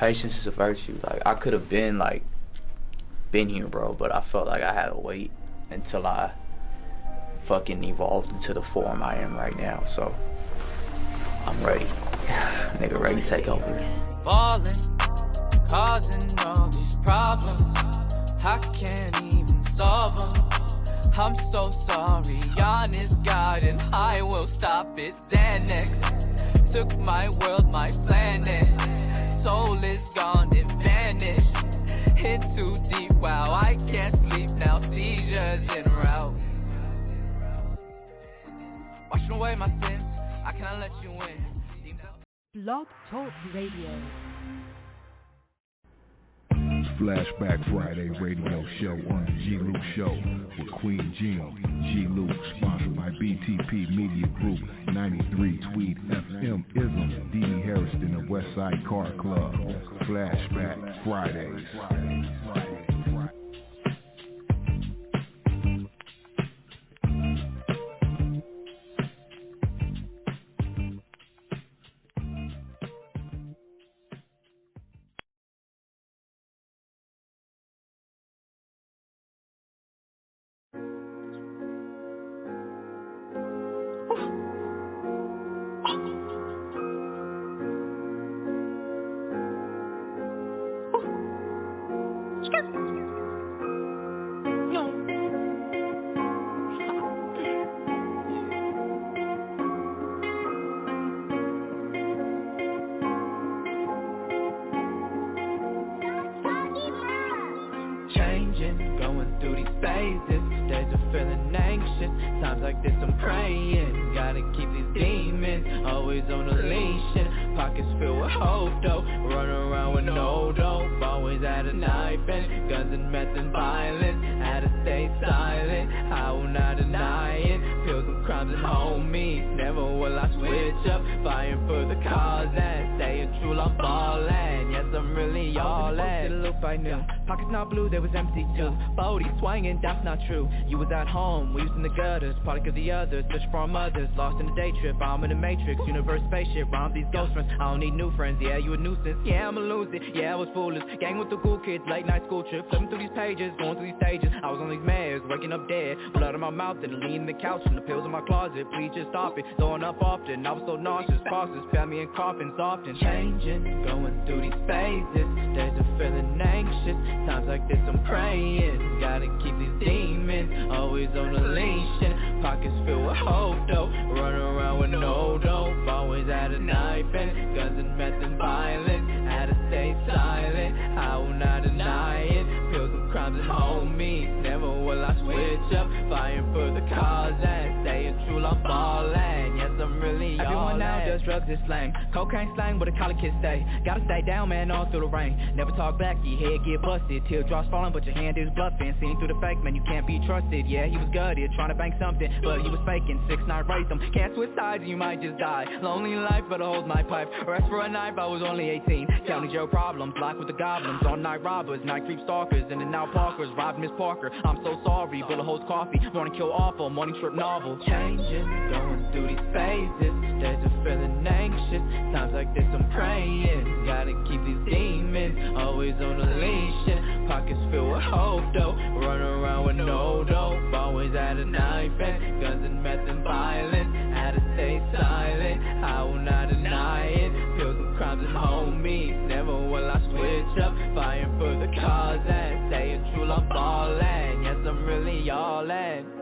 Patience is a virtue. Like, I could have been, like, been here, bro, but I felt like I had to wait until I fucking evolved into the form I am right now. So, I'm ready. Nigga ready to take over. Falling, causing all these problems. I can't even solve them. I'm so sorry, honest God, and I will stop it. Xanax took my world, my planet. Soul is gone and vanished. In too deep, wow, I can't sleep now. Seizures en route. Washing away my sins, I cannot let you in. Blog Talk Radio. Flashback Friday radio show on the G-Lew show with Queen Jim. G-Lew, sponsored by BTP Media Group, 93 Tweed FM Ism, D.D. Harrison of Westside Car Club. Flashback Fridays. That's not true. You was at home, we was in the gutters, product of the others, search for our mothers, lost in a day trip. I'm in the matrix, universe spaceship, rhyme these ghost friends. I don't need new friends, yeah, you a nuisance, yeah, I'm a loser, yeah, I was foolish. Gang with the cool kids, late night school trip, flipping through these pages, going through these stages. I was on these meds, waking up dead, blood on my mouth and leaning the couch and the pills in my closet. Please just stop it, throwing up often. I was so nauseous, crosses, found me in coffins often. Changing, going through these phases, days of feeling anxious. Times like this I'm praying, gotta keep these demons always on the leash, and pockets filled with hope though. Running around with no dope, always at a knife and guns and meth and violence. Had to stay silent, I will not deny it. Pills and crimes and homies, never will I switch up. Fighting for the cause and staying true, I'm ballin'. Yes, I'm really all everyone now does drugs is slang, cocaine slang where the collar kids stay. Gotta stay down, man, all through the rain. Never talk back, your head get busted. Teardrops falling, but your hand is bluffing. Seeing through the fake, man, you can't be trusted. Yeah, he was gutted, trying to bank something, but he was faking. 6'9" raised him, can't switch sides, you might just die. Lonely life, but I hold my pipe. Rest for a night, I was only 18. Counting your problems, locked with the goblins. All night robbers, night creep stalkers, in and out parkers. Robbed Miss Parker, I'm so sorry. Bullet holds coffee, morning kill awful, morning trip novel. Changing, going through these phases, days of feeling anxious. Times like this I'm praying, gotta keep these demons always on the leash, and pockets filled with hope though. Running around with no dope, always at a knife and guns and meth and violence. Had to stay silent, I will not deny it. Pills and crimes and homies, never will I switch up. Fighting for the cause and staying true, I'm ballin'. Yes, I'm really all in.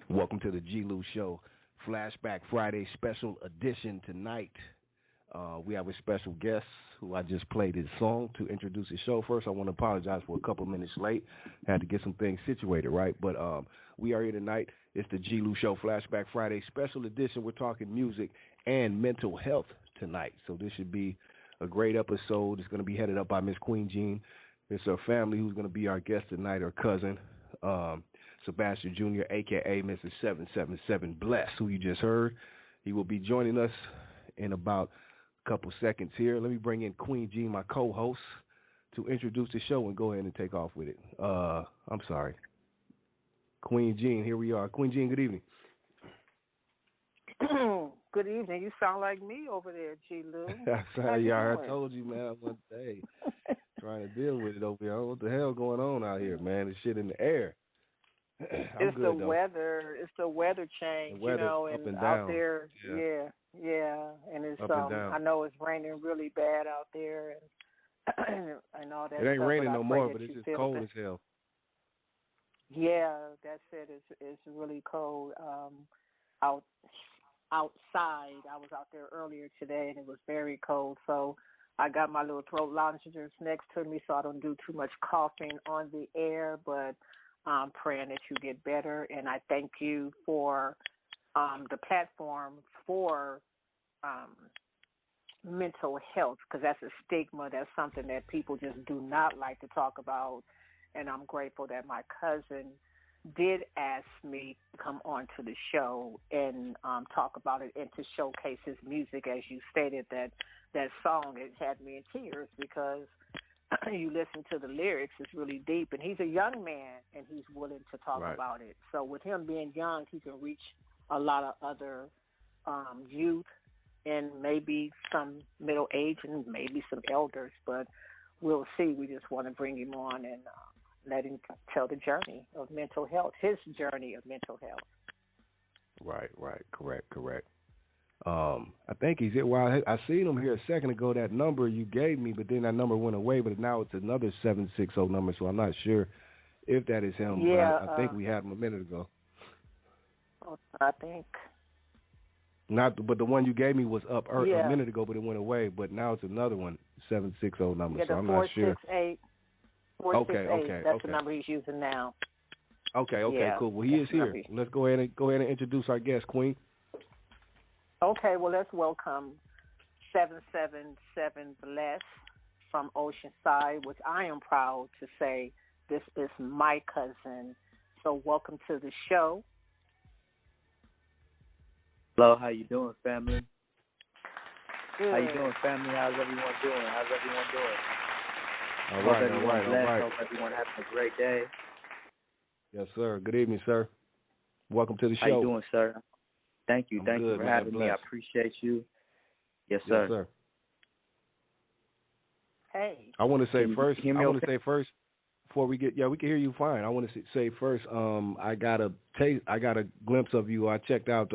Welcome to the G-Lew show, Flashback Friday special edition tonight. We have a special guest who I just played his song to introduce his show. First, I want to apologize for a couple minutes late. Had to get some things situated, right? But we are here tonight. It's the G-Lew show, Flashback Friday special edition. We're talking music and mental health tonight. So this should be a great episode. It's going to be headed up by Miss Queen Jean. It's her family who's going to be our guest tonight, her cousin, Sebastian Jr., a.k.a. Mrs. 777 Blest, who you just heard. He will be joining us in about couple seconds here. Let me bring in Queen Jean, my co-host, to introduce the show and go ahead and take off with it. I'm sorry. Queen Jean, here we are. Queen Jean, good evening. Good evening. You sound like me over there, G-Lew. I told you, man, one day. Trying to deal with it over here. I don't know what the hell going on out here, man. This shit in the air. It's the weather. It's the weather change, the weather, and up and out down. there, yeah. And it's up and down. I know it's raining really bad out there, and all that. It ain't stuff, raining but no more, but it's just cold as hell. Yeah, that's it. It's really cold. Outside, I was out there earlier today, and it was very cold. So I got my little throat lozenges next to me, so I don't do too much coughing on the air. But I'm praying that you get better, and I thank you for the platform for mental health, because that's a stigma. That's something that people just do not like to talk about. And I'm grateful that my cousin did ask me to come on to the show and talk about it and to showcase his music. As you stated, that song, it had me in tears because you listen to the lyrics, it's really deep. And he's a young man, and he's willing to talk about it. So with him being young, he can reach a lot of other youth and maybe some middle age and maybe some elders. But we'll see. We just want to bring him on and let him tell the journey of mental health, his journey of mental health. Right, correct. I think he's here. Well, I seen him here a second ago, that number you gave me, but then that number went away, but now it's another 760 number, so I'm not sure if that is him. Yeah, but I think we had him a minute ago. I think. But the one you gave me was up a minute ago, but it went away, but now it's another one, 760 number, so I'm not sure. 468. That's the number he's using now. Okay, cool. Well, he is here. Let's go ahead and introduce our guest, Queen. Okay, well, let's welcome 777 Blest from Oceanside, which I am proud to say this is my cousin. So welcome to the show. Hello, how you doing, family? Good. How you doing, family? How's everyone doing? All right. Hope everyone having a great day. Yes, sir. Good evening, sir. Welcome to the show. How you doing, sir? Thank you. Thank you for having me. I appreciate you. Yes, sir. Yes, sir. Hey. I want to say first before we get, we can hear you fine. I want to say first, I got a glimpse of you. I checked out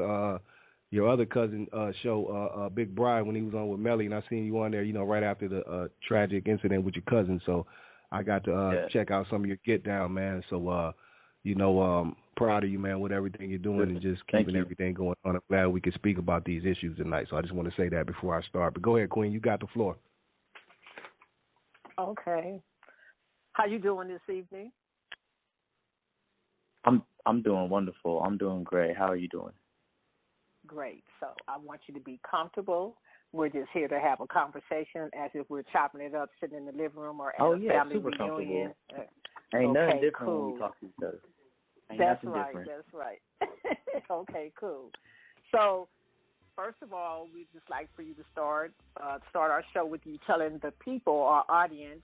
your other cousin show, Big Brian, when he was on with Melly, and I seen you on there, right after the tragic incident with your cousin. So I got to check out some of your get down, man. So, proud of you, man, with everything you're doing and just keeping everything going on. I'm glad we could speak about these issues tonight. So I just want to say that before I start. But go ahead, Queen. You got the floor. Okay. How you doing this evening? I'm doing wonderful. I'm doing great. How are you doing? Great. So I want you to be comfortable. We're just here to have a conversation as if we're chopping it up, sitting in the living room or at a family super reunion. Ain't nothing different cool. when we talk to each other. That's right. Okay, cool. So, first of all, we'd just like for you to start our show with you telling the people, our audience,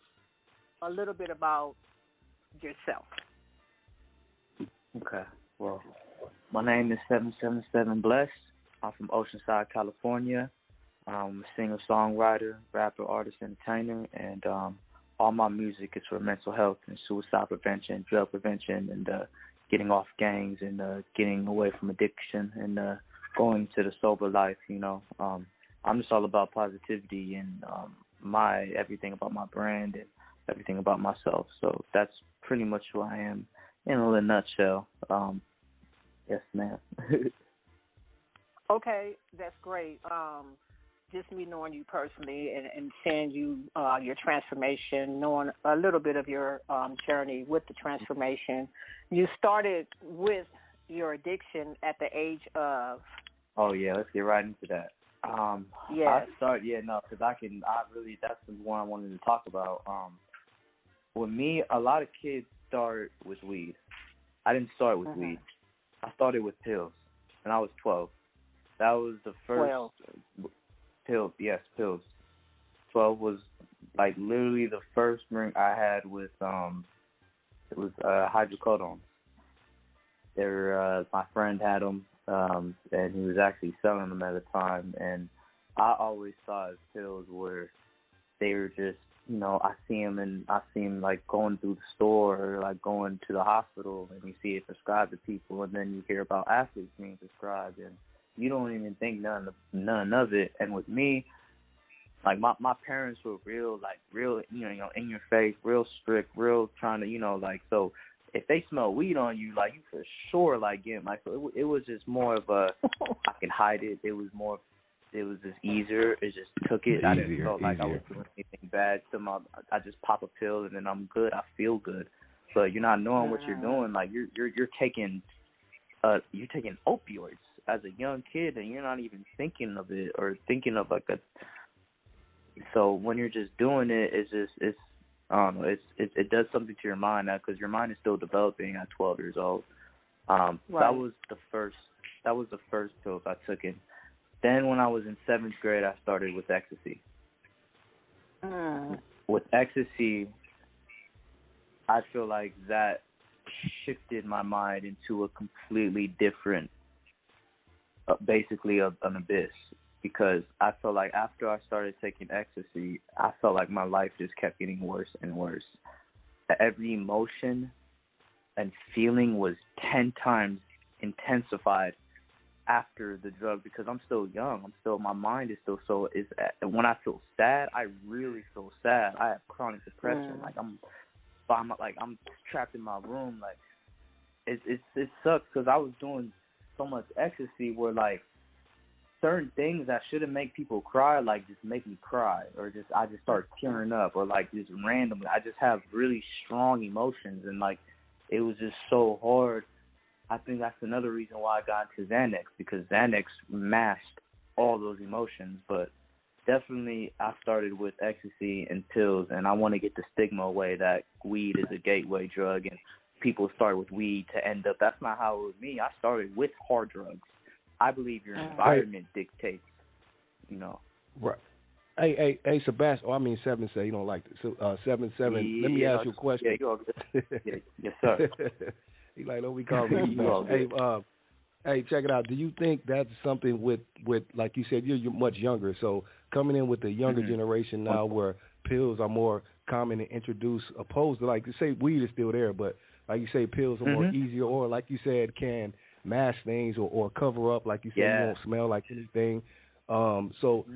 a little bit about yourself. Okay. Well, my name is 777 Blest. I'm from Oceanside, California. I'm a singer-songwriter, rapper, artist, entertainer, and all my music is for mental health and suicide prevention, drug prevention, and getting off gangs and getting away from addiction and going to the sober life, I'm just all about positivity and my everything about my brand and everything about myself. So that's pretty much who I am in a nutshell. Yes, ma'am. Okay, that's great. Just me knowing you personally and seeing you, your transformation, knowing a little bit of your journey with the transformation. You started with your addiction at the age of... Oh, yeah, let's get right into that. Yes. Because that's the one I wanted to talk about. With me, a lot of kids start with weed. I didn't start with weed. I started with pills, and I was 12. That was the first... 12. Pills, yes, pills. 12 was like literally the first drink I had with it was hydrocodone. My friend had them, and he was actually selling them at the time. And I always thought pills were they were just, you know, I see him like going through the store or like going to the hospital, and you see it prescribed to people, and then you hear about athletes being prescribed, and you don't even think none of it. And with me, like my parents were real, you know, in your face, real strict, real trying to, you know, like, so if they smell weed on you, like, you for sure like get like, so it was just more of a I can hide it. It was just easier. It just took it. I didn't feel like I was doing anything bad to I just pop a pill and then I'm good. I feel good. But you're not knowing what you're doing. Like you're taking opioids as a young kid, and you're not even thinking of it or thinking of like a. So when you're just doing it, it's I don't know. It does something to your mind now, because your mind is still developing at 12 years old. Right. That was the first pills I took in. Then when I was in 7th grade, I started with ecstasy. With ecstasy, I feel like that shifted my mind into a completely different, basically an abyss. Because I felt like after I started taking ecstasy, I felt like my life just kept getting worse and worse. Every emotion and feeling was 10 times intensified after the drug, because I'm still young. My mind is still when I feel sad, I really feel sad. I have chronic depression. Like I'm trapped in my room. Like it sucks, because I was doing so much ecstasy where like certain things that shouldn't make people cry, like just make me cry, or I just start tearing up, or like just randomly I just have really strong emotions, and like it was just so hard. I think that's another reason why I got into Xanax, because Xanax masked all those emotions. But definitely I started with ecstasy and pills, and I want to get the stigma away that weed is a gateway drug and people start with weed to end up. That's not how it was me. I started with hard drugs. I believe your environment dictates, you know. Right. Hey, Sebastian. I mean, 7 say you don't like this. So, 7. Let me ask you a question. Yeah, you all good. Yes, sir. He like, don't be calling me Sebastian. Hey, check it out. Do you think that's something with like you said, you're much younger, so coming in with the younger generation now, where pills are more common and introduced, opposed to, like, say weed is still there, but like you say, pills are more easier, or like you said, can mask things or cover up, like you said, you won't smell like anything. So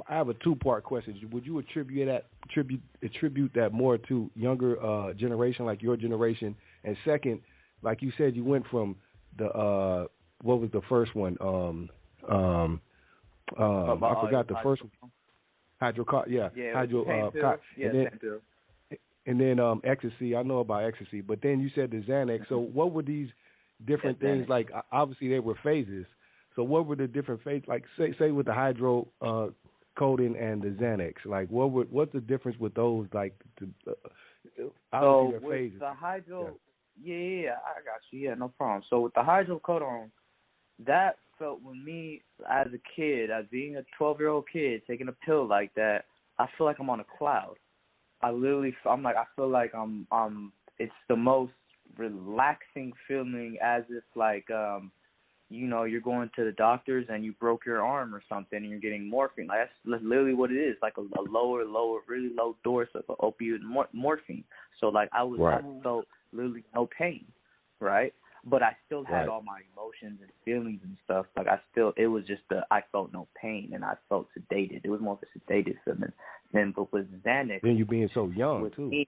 I have a 2-part question. Would you attribute that more to younger generation, like your generation? And second, like you said, you went from the what was the first one? I forgot the first one. And then ecstasy. I know about ecstasy, but then you said the Xanax. So what were these different things? Like, obviously they were phases. So what were the different phases? Like say with the hydrocodone and the Xanax. Like what's the difference with those? Like so with phases. The hydro, yeah, I got you. Yeah, no problem. So with the hydrocodone, that felt with me as a kid, as being a 12-year-old kid taking a pill like that, I feel like I'm on a cloud. I feel like I'm. It's the most relaxing feeling, as if like you know, you're going to the doctors and you broke your arm or something and you're getting morphine. Like, that's literally what it is, like a lower, really low dose of opioid morphine. So like I felt literally no pain, right? But I still had all my emotions and feelings and stuff. Like it was just I felt no pain and I felt sedated. It was more of a sedated feeling. But with Xanax, then you being so young too.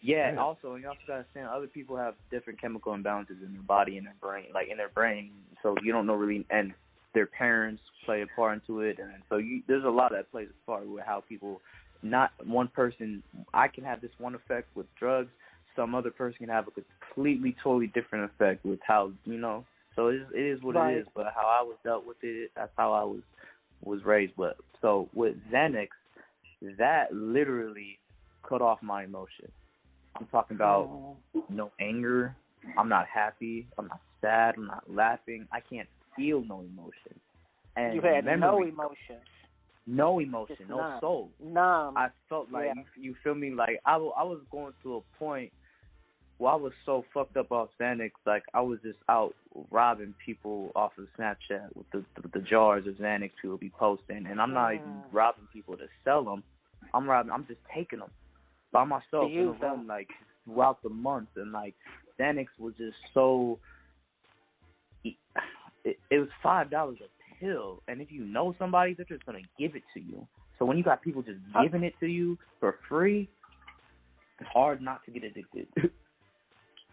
Yeah, also, and you also got to understand, other people have different chemical imbalances in their body and their brain, so you don't know really, and their parents play a part into it, and so there's a lot that plays a part with how people, not one person, I can have this one effect with drugs, some other person can have a completely, totally different effect with how, you know, so it is what it is, but how I was dealt with it, that's how I was raised with. So with Xanax, that literally cut off my emotion. I'm talking about no anger. I'm not happy. I'm not sad. I'm not laughing. I can't feel no emotion. And you had no emotions. no emotion, Just no numb. soul. Numb. I felt like, you feel me? Like, I was going to a point where I was so fucked up off Xanax, like, I was just out robbing people off of Snapchat with the jars of Xanax people be posting, and I'm not even robbing people to sell them. I'm just taking them by myself in a room, like, throughout the month, and, like, Xanax was just so, it was $5 a pill, and if you know somebody, they're just going to give it to you. So when you got people just giving it to you for free, it's hard not to get addicted.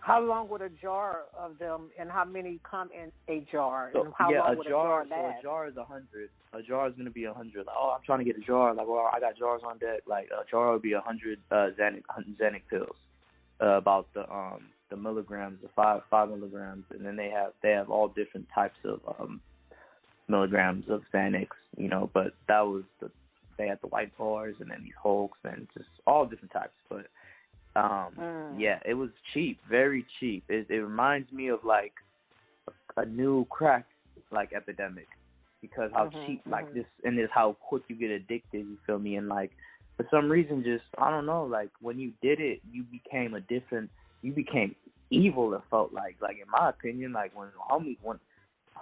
How long would a jar of them, and how many come in a jar? So, and how long would a jar last? So a jar is 100. A jar is going to be 100. Like, oh, I'm trying to get a jar. Like, well, I got jars on deck. Like, a jar would be 100 Xanax pills. About the milligrams, the five milligrams, and then they have all different types of milligrams of Xanax, you know. But they had the white bars and then these Hulks and just all different types. But yeah, it was cheap, very cheap. It reminds me of like a new crack like epidemic, because how cheap like this, and this how quick you get addicted. You feel me? And like for some reason, just I don't know. Like when you did it, you became evil. It felt like in my opinion, like when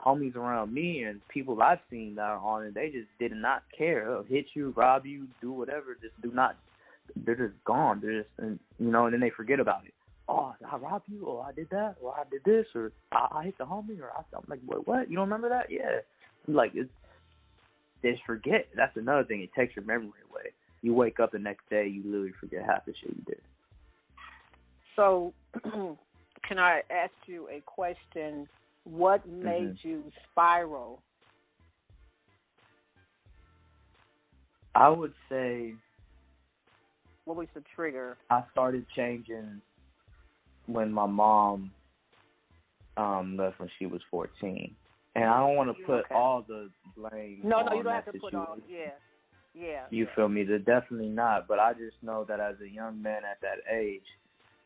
homies around me and people I've seen that are on it, they just did not care. They'll hit you, rob you, do whatever. Just do not. They're just gone. They're just, and then they forget about it. Oh, I robbed you, or I did that, or I did this, or I hit the homie, or I'm like, what? You don't remember that? Yeah. Like, they just forget. That's another thing. It takes your memory away. You wake up the next day, you literally forget half the shit you did. So, can I ask you a question? What made you spiral? I would say... What was the trigger? I started changing when my mom left when she was 14. And I don't want to put all the blame No, on you don't that have to situation. put all, yeah. You feel me? They're definitely not. But I just know that as a young man at that age,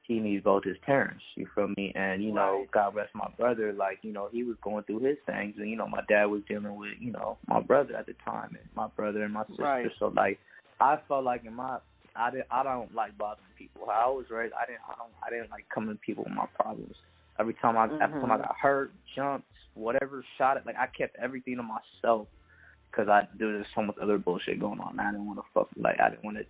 he needs both his parents. You feel me? And, God rest my brother, like, he was going through his things. And, my dad was dealing with, my brother at the time, and my brother and my sister. Right. So, like, I felt like I don't like bothering people. How I was raised, I didn't like coming to people with my problems. Every time I got hurt, jumped, whatever, shot it, like I kept everything to myself because there was so much other bullshit going on. I didn't want to I didn't want to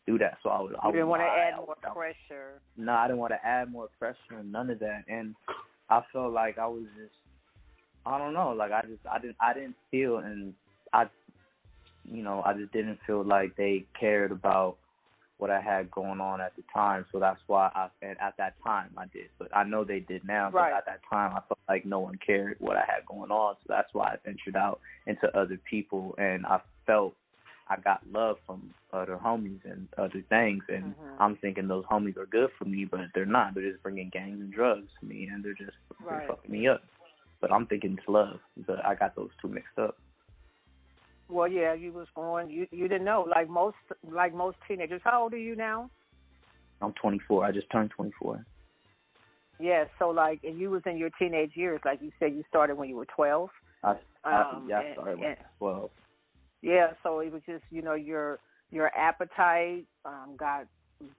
do that. So I didn't want to add more pressure. No, I didn't want to add more pressure and none of that. And I felt like I was just, I don't know, like I didn't feel, and I just didn't feel like they cared about what I had going on at the time. So that's why at that time I did. But I know they did now, but at that time I felt like no one cared what I had going on. So that's why I ventured out into other people, and I felt I got love from other homies and other things. And I'm thinking those homies are good for me, but they're not. They're just bringing gangs and drugs to me, and they're fucking me up. But I'm thinking it's love. But I got those two mixed up. Well, yeah, you was born. You didn't know, like most teenagers. How old are you now? I'm 24. I just turned 24. Yeah, so and you was in your teenage years, like you said, you started when you were 12. I started when I was 12. Yeah, so it was just your appetite got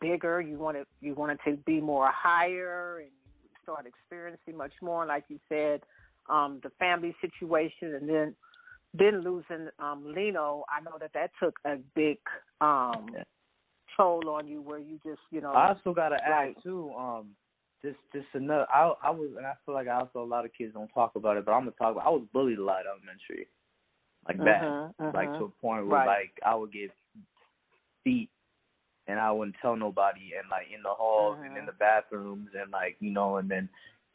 bigger. You wanted to be more higher, and you started experiencing much more. Like you said, the family situation, and then losing Lino, I know that took a big toll on you, where you just, I also got to add, too, just another, I was, and I feel like a lot of kids don't talk about it, but I'm going to talk about, I was bullied a lot elementary, like bad, like to a point where, like, I would get beat, and I wouldn't tell nobody, and, like, in the halls and in the bathrooms, and, like, and then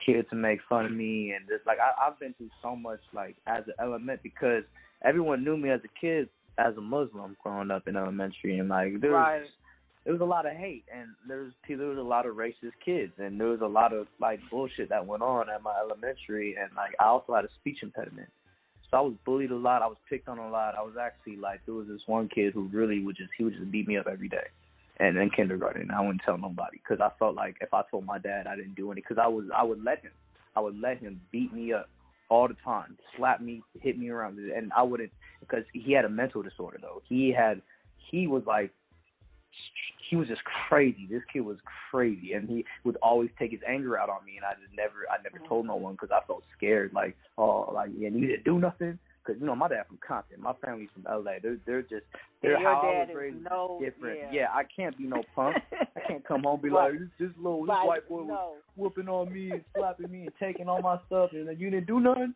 kids to make fun of me, and just like I've been through so much, like as an element, because everyone knew me as a kid as a Muslim growing up in elementary, and like there was a lot of hate, and there was a lot of racist kids, and there was a lot of like bullshit that went on at my elementary, and like I also had a speech impediment, so I was bullied a lot, I was picked on a lot. I was actually like, there was this one kid who really would just beat me up every day. And in kindergarten, I wouldn't tell nobody, because I felt like if I told my dad I didn't do anything, because I would let him beat me up all the time, slap me, hit me around, and I wouldn't, because he had a mental disorder though. He was just crazy. This kid was crazy, and he would always take his anger out on me, and I never told no one because I felt scared. Like, oh, like, yeah, you didn't do nothing. Because, you know, my dad from Compton, my family's from LA. They're how I was raised different. Yeah, I can't be no punk. I can't come home and be like, this white boy was whooping on me and slapping me and taking all my stuff, and then you didn't do nothing.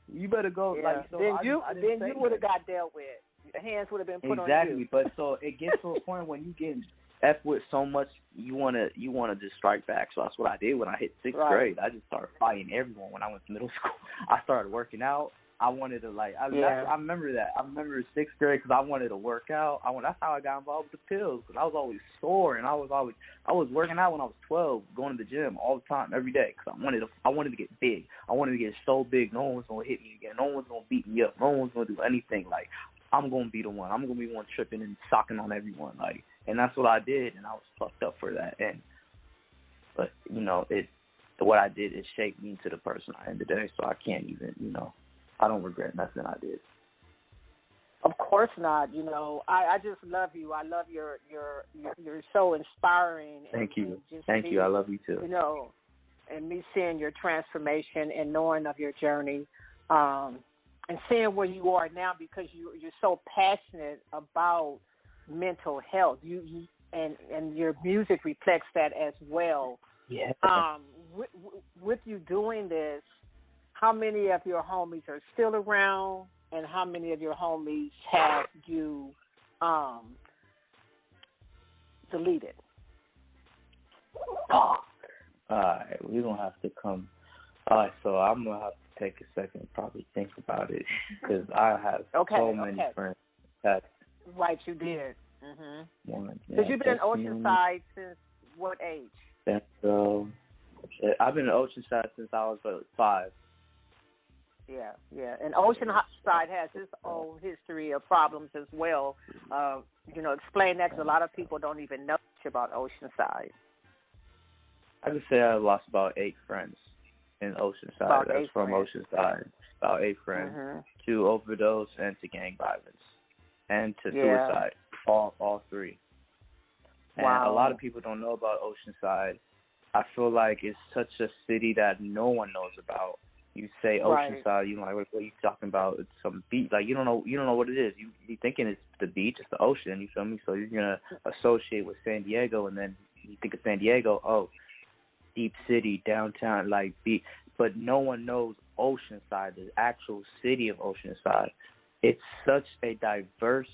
You better go. Yeah. Like, so then you would have got that. dealt with. The hands would have been put on you. Exactly, but so it gets to a point when you get F with so much, you wanna just strike back. So that's what I did when I hit sixth grade. I just started fighting everyone when I went to middle school. I started working out. I wanted to I remember that. I remember sixth grade because I wanted to work out. That's how I got involved with the pills, because I was always sore, and I was working out when I was 12, going to the gym all the time, every day, because I wanted to get big. I wanted to get so big, no one was gonna hit me again. No one was gonna beat me up. No one was gonna do anything. Like, I'm gonna be the one. I'm gonna be the one tripping and socking on everyone. Like, and that's what I did, and I was fucked up for that. But you know, what I did, it shaped me to the person I am today. So I can't even, you know. I don't regret nothing I did. Of course not. You know, I just love you. I love you're so inspiring. Thank you. Thank you. I love you too. You know, and me seeing your transformation and knowing of your journey, and seeing where you are now, because you're so passionate about mental health. And your music reflects that as well. Yeah. With you doing this, how many of your homies are still around, and how many of your homies have you deleted? All right, we're going to have to come. All right, so I'm going to have to take a second and probably think about it, because I have so many friends that... Right, you did. Mm-hmm. Because you've been in Oceanside since what age? So, I've been in Oceanside since I was 5. Yeah. And Oceanside has its own history of problems as well. You know, explain that, because a lot of people don't even know much about Oceanside. I could say I lost about 8 friends in Oceanside. That's from Oceanside. About 8 friends. Mm-hmm. To overdose and to gang violence. And to suicide. All 3. And a lot of people don't know about Oceanside. I feel like it's such a city that no one knows about. You say Oceanside, you're like, what are you talking about? It's some beach. Like, you don't know what it is. You thinking it's the beach, it's the ocean. You feel me? So you're gonna associate with San Diego, and then you think of San Diego, oh, deep city, downtown, like beach. But no one knows Oceanside, the actual city of Oceanside. It's such a diverse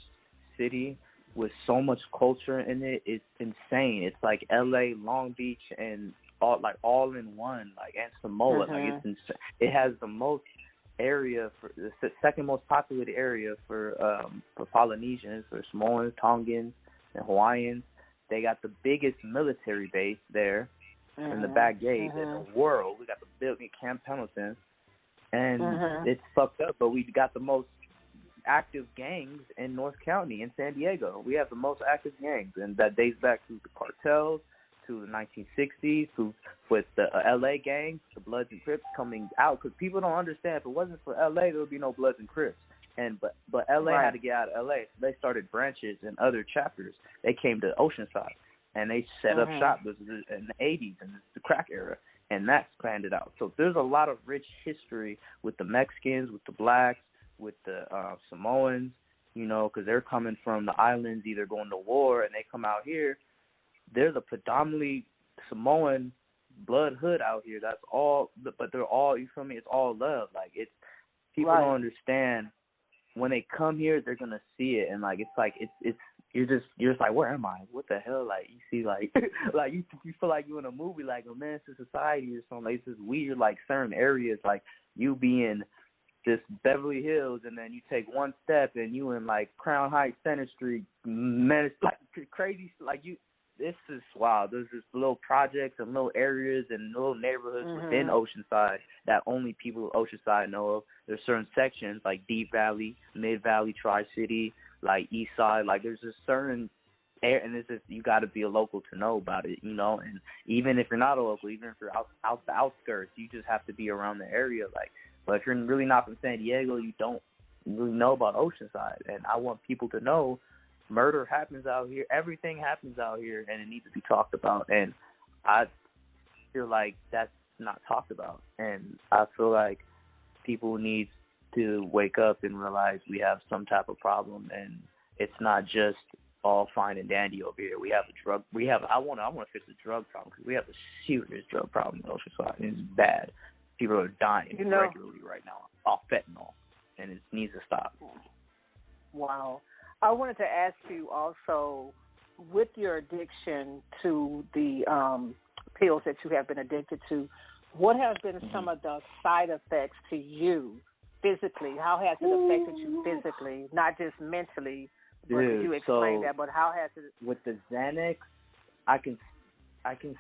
city with so much culture in it. It's insane. It's like LA, Long Beach, and all in one, like, and Samoa. Mm-hmm. Like, it has the most area the second most populated area for Polynesians, for Samoans, Tongans, and Hawaiians. They got the biggest military base there in the back gate in the world. We got the building Camp Pendleton, and it's fucked up. But we got the most active gangs in North County, in San Diego. We have the most active gangs, and that dates back to the cartels, to the 1960s, with the LA gangs, the Bloods and Crips coming out, because people don't understand. If it wasn't for LA, there would be no Bloods and Crips. But LA had to get out of LA, so they started branches and other chapters. They came to Oceanside, and they set up shop in the 80s, and the crack era, and that's expanded out. So there's a lot of rich history with the Mexicans, with the blacks, with the Samoans, you know, because they're coming from the islands, either going to war, and they come out here. There's a predominantly Samoan blood hood out here. That's all, but they're all, you feel me? It's all love. Like, it's, people don't understand. When they come here, they're gonna see it, and you're just like, where am I? What the hell? Like, you see, like, like you feel like you're in a movie, like a Menace to Society or something. Like, it's just weird, like certain areas, like you be in this Beverly Hills, and then you take one step, and you in like Crown Heights, Center Street, Menace, like crazy, like you. This is wild. There's just little projects and little areas and little neighborhoods within Oceanside that only people of Oceanside know of. There's certain sections like Deep Valley, Mid Valley, Tri-City, like East Side. Like, there's just certain and it's just, you got to be a local to know about it, you know. And even if you're not a local, even if you're out the outskirts, you just have to be around the area. Like, But if you're really not from San Diego, you don't really know about Oceanside. And I want people to know murder happens out here. Everything happens out here, and it needs to be talked about. And I feel like that's not talked about. And I feel like people need to wake up and realize we have some type of problem, and it's not just all fine and dandy over here. We have a drug. I want to fix the drug problem, because we have a serious drug problem in Oceanside. It's bad. People are dying regularly right now off fentanyl, and it needs to stop. Wow. I wanted to ask you also, with your addiction to the pills that you have been addicted to, what have been some of the side effects to you physically? How has it affected you physically, not just mentally? But could you explain that? But how has it? With the Xanax, I can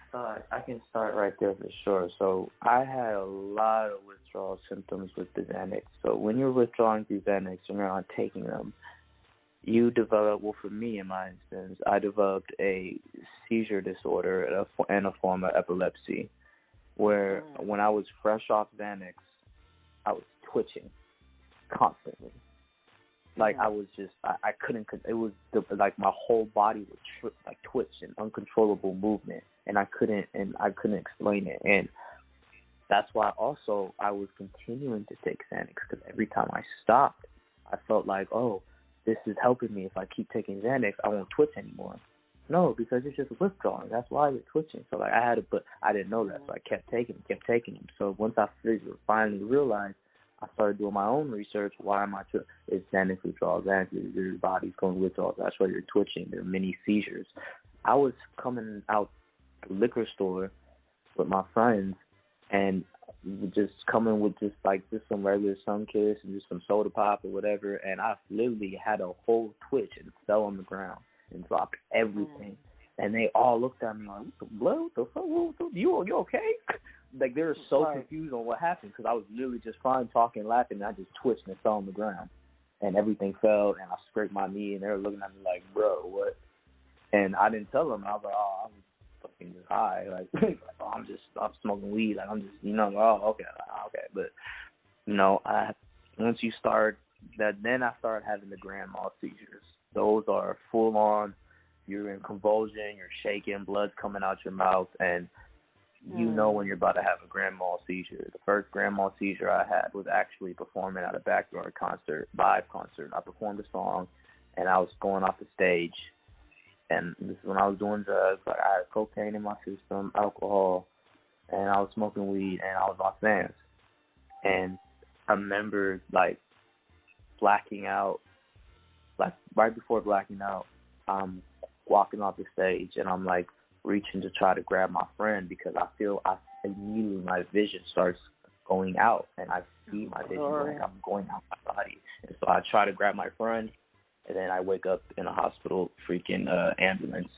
start right there for sure. So I had a lot of withdrawal symptoms with the Xanax. So when you're withdrawing through Xanax and you're not taking them, you develop, well, for me in my instance, I developed a seizure disorder and a form of epilepsy, where when I was fresh off Xanax, I was twitching constantly. Like I was just, I couldn't, it was like my whole body would twitch and uncontrollable movement, and I couldn't explain it. And that's why also I was continuing to take Xanax, because every time I stopped, I felt like, oh, this is helping me. If I keep taking Xanax, I won't twitch anymore. No, because it's just withdrawing. That's why you're twitching. So like I didn't know that, so I kept taking them. So once I finally realized, I started doing my own research. Why am I twitching? It's Xanax withdrawal. Xanax, your body's going to withdrawal. That's why you're twitching. There are many seizures. I was coming out the liquor store with my friends and just coming with just some regular Sunkiss and just some soda pop or whatever, and I literally had a whole twitch and fell on the ground and dropped everything. And they all looked at me like, what the blood? What the fuck? You okay? Like, they were so confused on what happened, because I was literally just fine talking, laughing, and I just twitched and fell on the ground. And everything fell, and I scraped my knee, and they were looking at me like, bro, what? And I didn't tell them. I was like, oh, I'm fucking just high. Like, oh, I'm smoking weed. Like, I'm just, oh, okay. But, once you start that, then I started having the grand mal seizures. Those are full on. You're in convulsion, you're shaking, blood's coming out your mouth, and you know when you're about to have a grand mal seizure. The first grand mal seizure I had was actually performing at a backyard live concert. I performed a song, and I was going off the stage, and this is when I was doing drugs. Like, I had cocaine in my system, alcohol, and I was smoking weed, and I was off Xanax. And I remember, blacking out. Right before blacking out, I'm walking off the stage, and I'm, reaching to try to grab my friend, because I feel immediately my vision starts going out, and I see my vision I'm going out my body. And so I try to grab my friend, and then I wake up in a hospital freaking ambulance,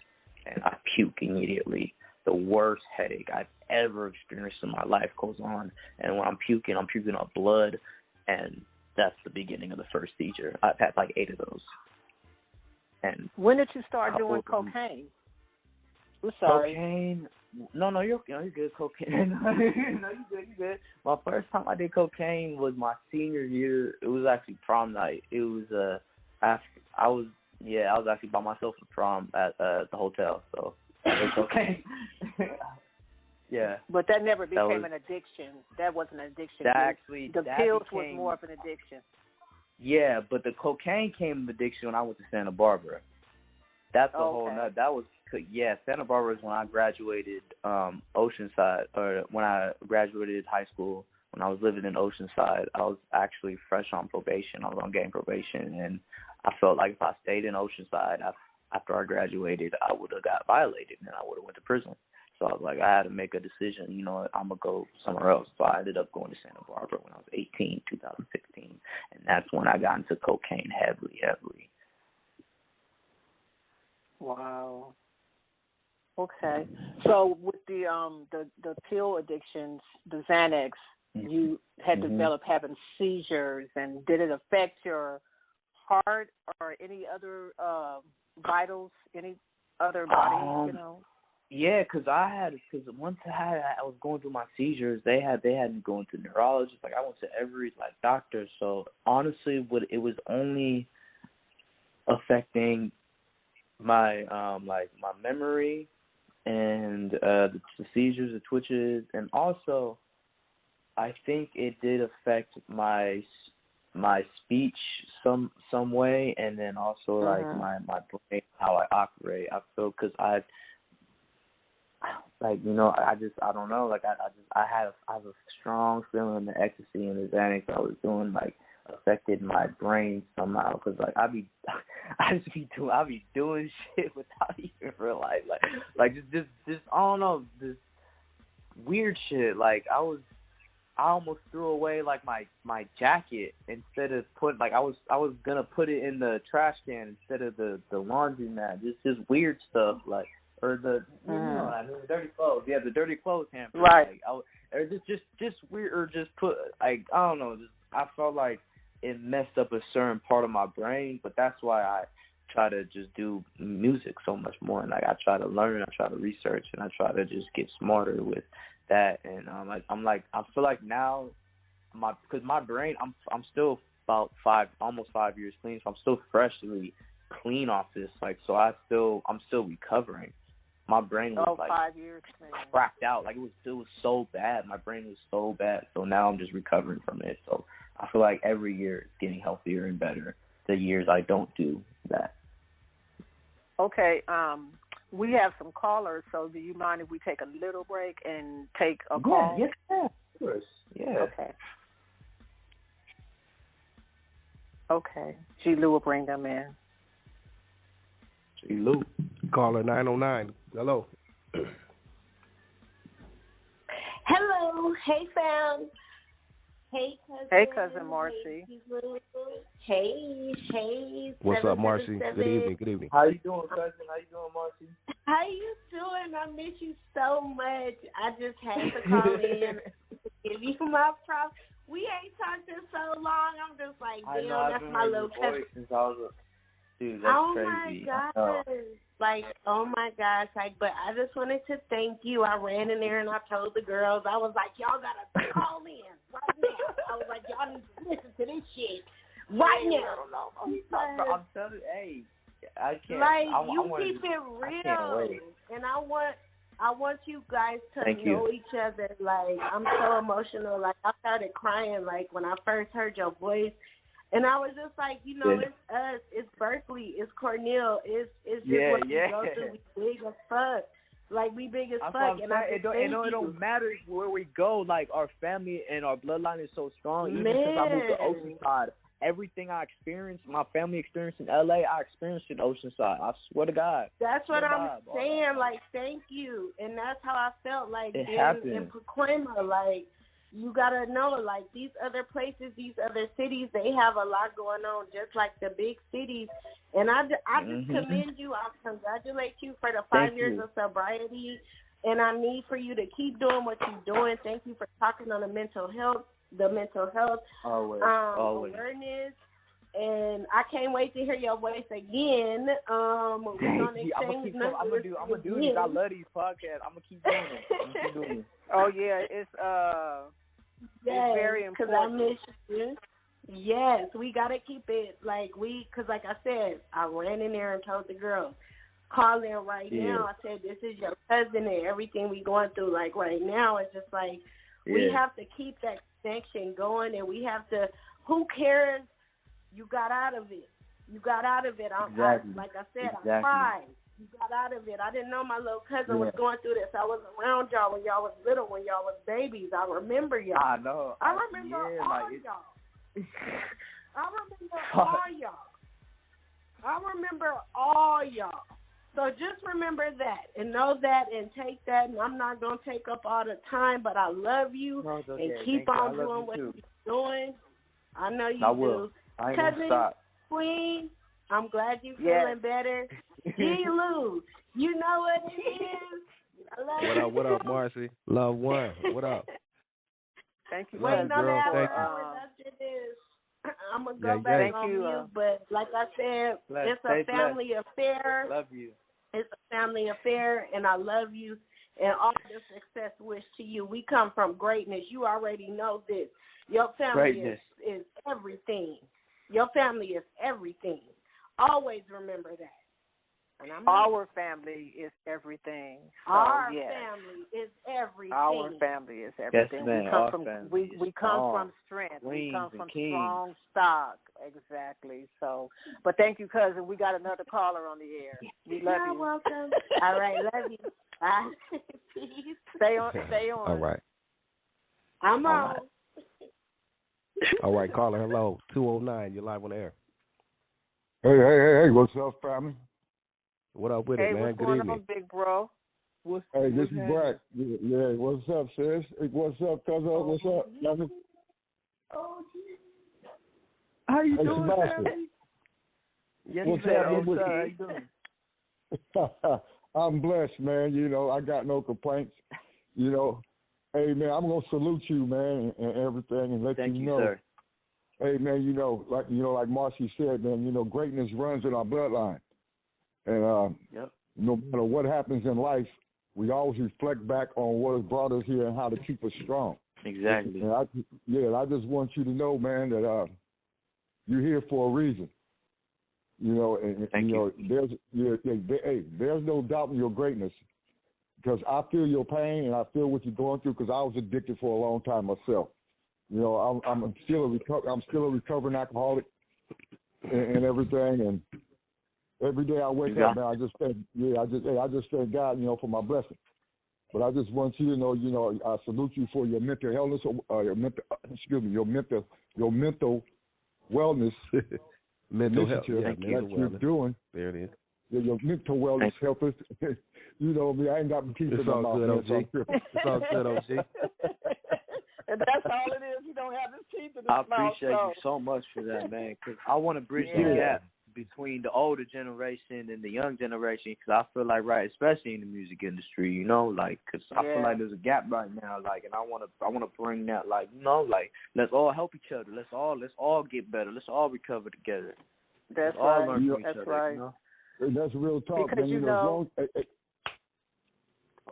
and I puke immediately. The worst headache I've ever experienced in my life goes on, and when I'm puking up blood, and that's the beginning of the first seizure. I've had 8 of those. And when did you start doing cocaine? I'm sorry. Cocaine? No, you're good. Cocaine? No, you're good. My first time I did cocaine was my senior year. It was actually prom night. It was I was actually by myself for prom at the hotel. So it was okay. Yeah. But that never became an addiction. That wasn't an addiction. The pills was more of an addiction. Yeah, but the cocaine came of addiction when I went to Santa Barbara. That's a whole nother. Santa Barbara is when I graduated Oceanside, or when I graduated high school. When I was living in Oceanside, I was actually fresh on probation. I was on gang probation, and I felt like if I stayed in Oceanside after I graduated, I would have got violated, and I would have went to prison. So I was like, I had to make a decision. You know what, I'm going to go somewhere else. So I ended up going to Santa Barbara when I was 18, 2016. And that's when I got into cocaine heavily. Wow. Okay. So with the pill addictions, the Xanax, you had developed having seizures, and did it affect your heart or any other vitals, any other body, Yeah, because once I was going through my seizures, they had me going to neurologists. Like I went to every doctor. So honestly, it was only affecting my my memory and the seizures, the twitches, and also I think it did affect my speech some way, and then also my brain, how I operate. I feel because I don't know. I have a strong feeling the ecstasy and the Xanax I was doing affected my brain somehow. Because I be doing shit without even realizing. Just I don't know, this weird shit. I almost threw away my jacket instead of I was gonna put it in the trash can instead of the laundromat. Just weird stuff or the the dirty clothes. Yeah, the dirty clothes hamper. Right. Or just weird, or just put I don't know. I felt like it messed up a certain part of my brain, but that's why I try to just do music so much more. And I try to learn, I try to research, and I try to just get smarter with that. And I feel like now because my brain, I'm still about almost 5 years clean, so I'm still freshly clean off this. So I'm still recovering. My brain was 5 years cracked out. It was so bad. My brain was so bad. So now I'm just recovering from it. So I feel like every year it's getting healthier and better. The years I don't do that. Okay. We have some callers, so do you mind if we take a little break and take a call? Yes, of course. Yeah. Okay. G-Lew will bring them in. G-Lew. Caller 909. Hello. Hello. Hey, fam. Hey, cousin. Hey, cousin Marcy. Hey. What's up, Marcy? Good evening. How you doing, cousin? How you doing, Marcy? How you doing? I miss you so much. I just had to call in to give you my props. We ain't talked in so long. I'm just like, damn, that's my little cousin. Since I was dude, that's crazy. Oh my gosh. But I just wanted to thank you. I ran in there and I told the girls, I was like, y'all gotta call in right now. I was like, y'all need to listen to this shit right now. I'm telling you, hey, I can't. Keep it real. And I want you guys to know each other. I'm so emotional. I started crying when I first heard your voice. And I was just like, it's us, it's Berkeley, it's Cornell, it's just what we go through. We big as fuck. We big as fuck. And it don't matter where we go. Our family and our bloodline is so strong. Even since I moved to Oceanside, everything I experienced, my family experienced in LA, I experienced in Oceanside. I swear to God. That's what I'm saying. Thank you. And that's how I felt in Pacoima. You gotta know, these other places, these other cities, they have a lot going on, just like the big cities. And I just commend you. I congratulate you for the 5 years of sobriety. And I need for you to keep doing what you're doing. Thank you for talking on the mental health awareness. And I can't wait to hear your voice again. We're gonna exchange numbers. I'm gonna do this. I love these podcasts. I'm gonna keep doing it. Oh yeah, it's very important. Because I miss you. Yes, we gotta keep it because like I said, I ran in there and told the girls, call in right now. I said, this is your cousin and everything we going through. Right now, it's just we have to keep that connection going, and we have to. Who cares? You got out of it. Like I said, I cried. You got out of it. I didn't know my little cousin was going through this. I was around y'all when y'all was little, when y'all was babies. I remember y'all. I know. I remember all y'all. I remember all y'all. So just remember that and know that and take that. And I'm not going to take up all the time, but I love you and keep on doing what you're doing. I know you do. I ain't Cousin, gonna stop. Queen, I'm glad you're feeling better. G-Lew, you know what it is. I love you. What up, Marcy? Love one. What up? Thank you, waiting on girl. that after this. I'm going to go back on you, but like I said, it's a family affair. Love you. It's a family affair, and I love you, and all the success wish to you. We come from greatness. You already know this. Your family is everything. Your family is everything. Always remember that. And our family is everything. So, our family is everything. Our family is everything. Yes, we come from strength. We come from strong stock. Exactly. So, but thank you, cousin. We got another caller on the air. We love you. You're welcome. All right, love you. Bye. Peace. Stay on. All right. I'm on. All right, caller, hello. 209, you're live on the air. Hey, what's up, family? What up with it, man? What's Good going evening. on, big bro? Hey, this is Brad. Yeah, what's up, sis? Hey, what's up, cousin? What's up, nothing? How you Hey, doing, Sebastian. family? Yes, What's man. happening with How you? you doing? I'm blessed, man. You know, I got no complaints. You know, hey, man, I'm gonna salute you, man, and everything, and let Thank you, know. sir. Hey, man, like Marcy said, man, greatness runs in our bloodline, and no matter what happens in life, we always reflect back on what has brought us here and how to keep us strong. Exactly. And I just want you to know, man, that you're here for a reason. You know, and Thank you. There's no doubt in your greatness, because I feel your pain and I feel what you're going through, because I was addicted for a long time myself. You know, I'm still a recovering alcoholic and everything, and every day I wake up, man, I just thank God, for my blessing. But I just want you to know, I salute you for your mental illness, your mental wellness. Mental health, you're doing. There it is. Yeah, your mental wellness help us. You know me, I ain't got my teeth in my mouth. It's all good, OG. And that's all it is. He don't have his teeth in his mouth. I appreciate you so much for that, man, because I want to bridge the gap between the older generation and the young generation, because I feel like, especially in the music industry, because I feel like there's a gap right now, and I want to bring that, let's all help each other. Let's all get better. Let's all recover together. That's let's all right. learn from each That's other, right. That's real talk, because man.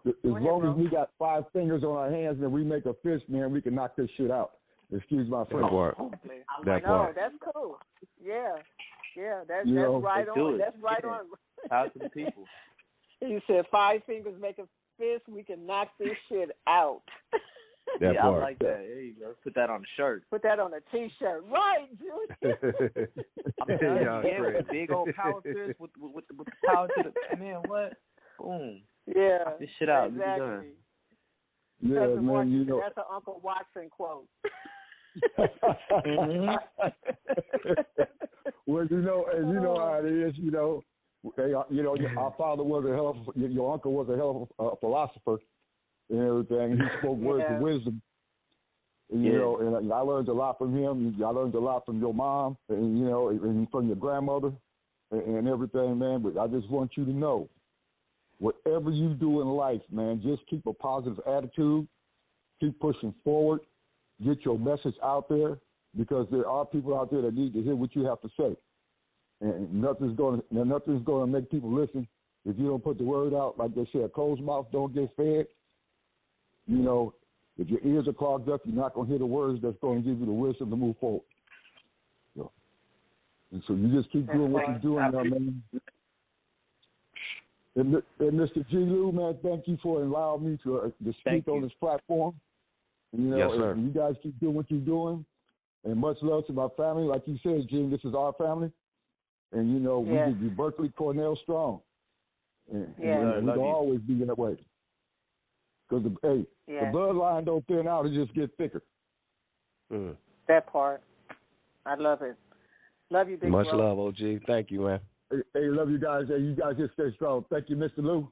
As long as we got 5 fingers on our hands and we make a fist, man, we can knock this shit out. Excuse my French. That part. That's cool. Yeah, that's right on. That's right on. Out to the people. He said 5 fingers make a fist. We can knock this shit out. That part. I like that. There you go. Put that on a shirt. Put that on a T-shirt. Right, Julie. With big old power fist with the power to the man. What? Boom. Yeah. Knock this shit out. Exactly. Yeah, man. That's an Uncle Watson quote. Well, you know how it is. Our father was a hell of your uncle was a hell of a philosopher and everything. He spoke words of wisdom. And, and I learned a lot from him. I learned a lot from your mom, and and from your grandmother, and everything, man. But I just want you to know, whatever you do in life, man, just keep a positive attitude. Keep pushing forward. Get your message out there, because there are people out there that need to hear what you have to say. And nothing's going to make people listen if you don't put the word out. Like they say, a closed mouth don't get fed. If your ears are clogged up, you're not going to hear the words that's going to give you the wisdom to move forward. And so you just keep doing what you're doing now, man. And Mr. G-Lew, man, thank you for allowing me to speak on this platform. Yes, sir. And you guys keep doing what you're doing. And much love to my family. Like you said, Jim, this is our family. And, we give you Berkeley Cornell strong. And we'll always be that way. Because, the bloodline don't thin out. It just gets thicker. That part. I love it. Love you, big Much bro. love, OG. Thank you, man. Hey, love you guys. Hey, you guys just stay strong. Thank you, Mr. Lou.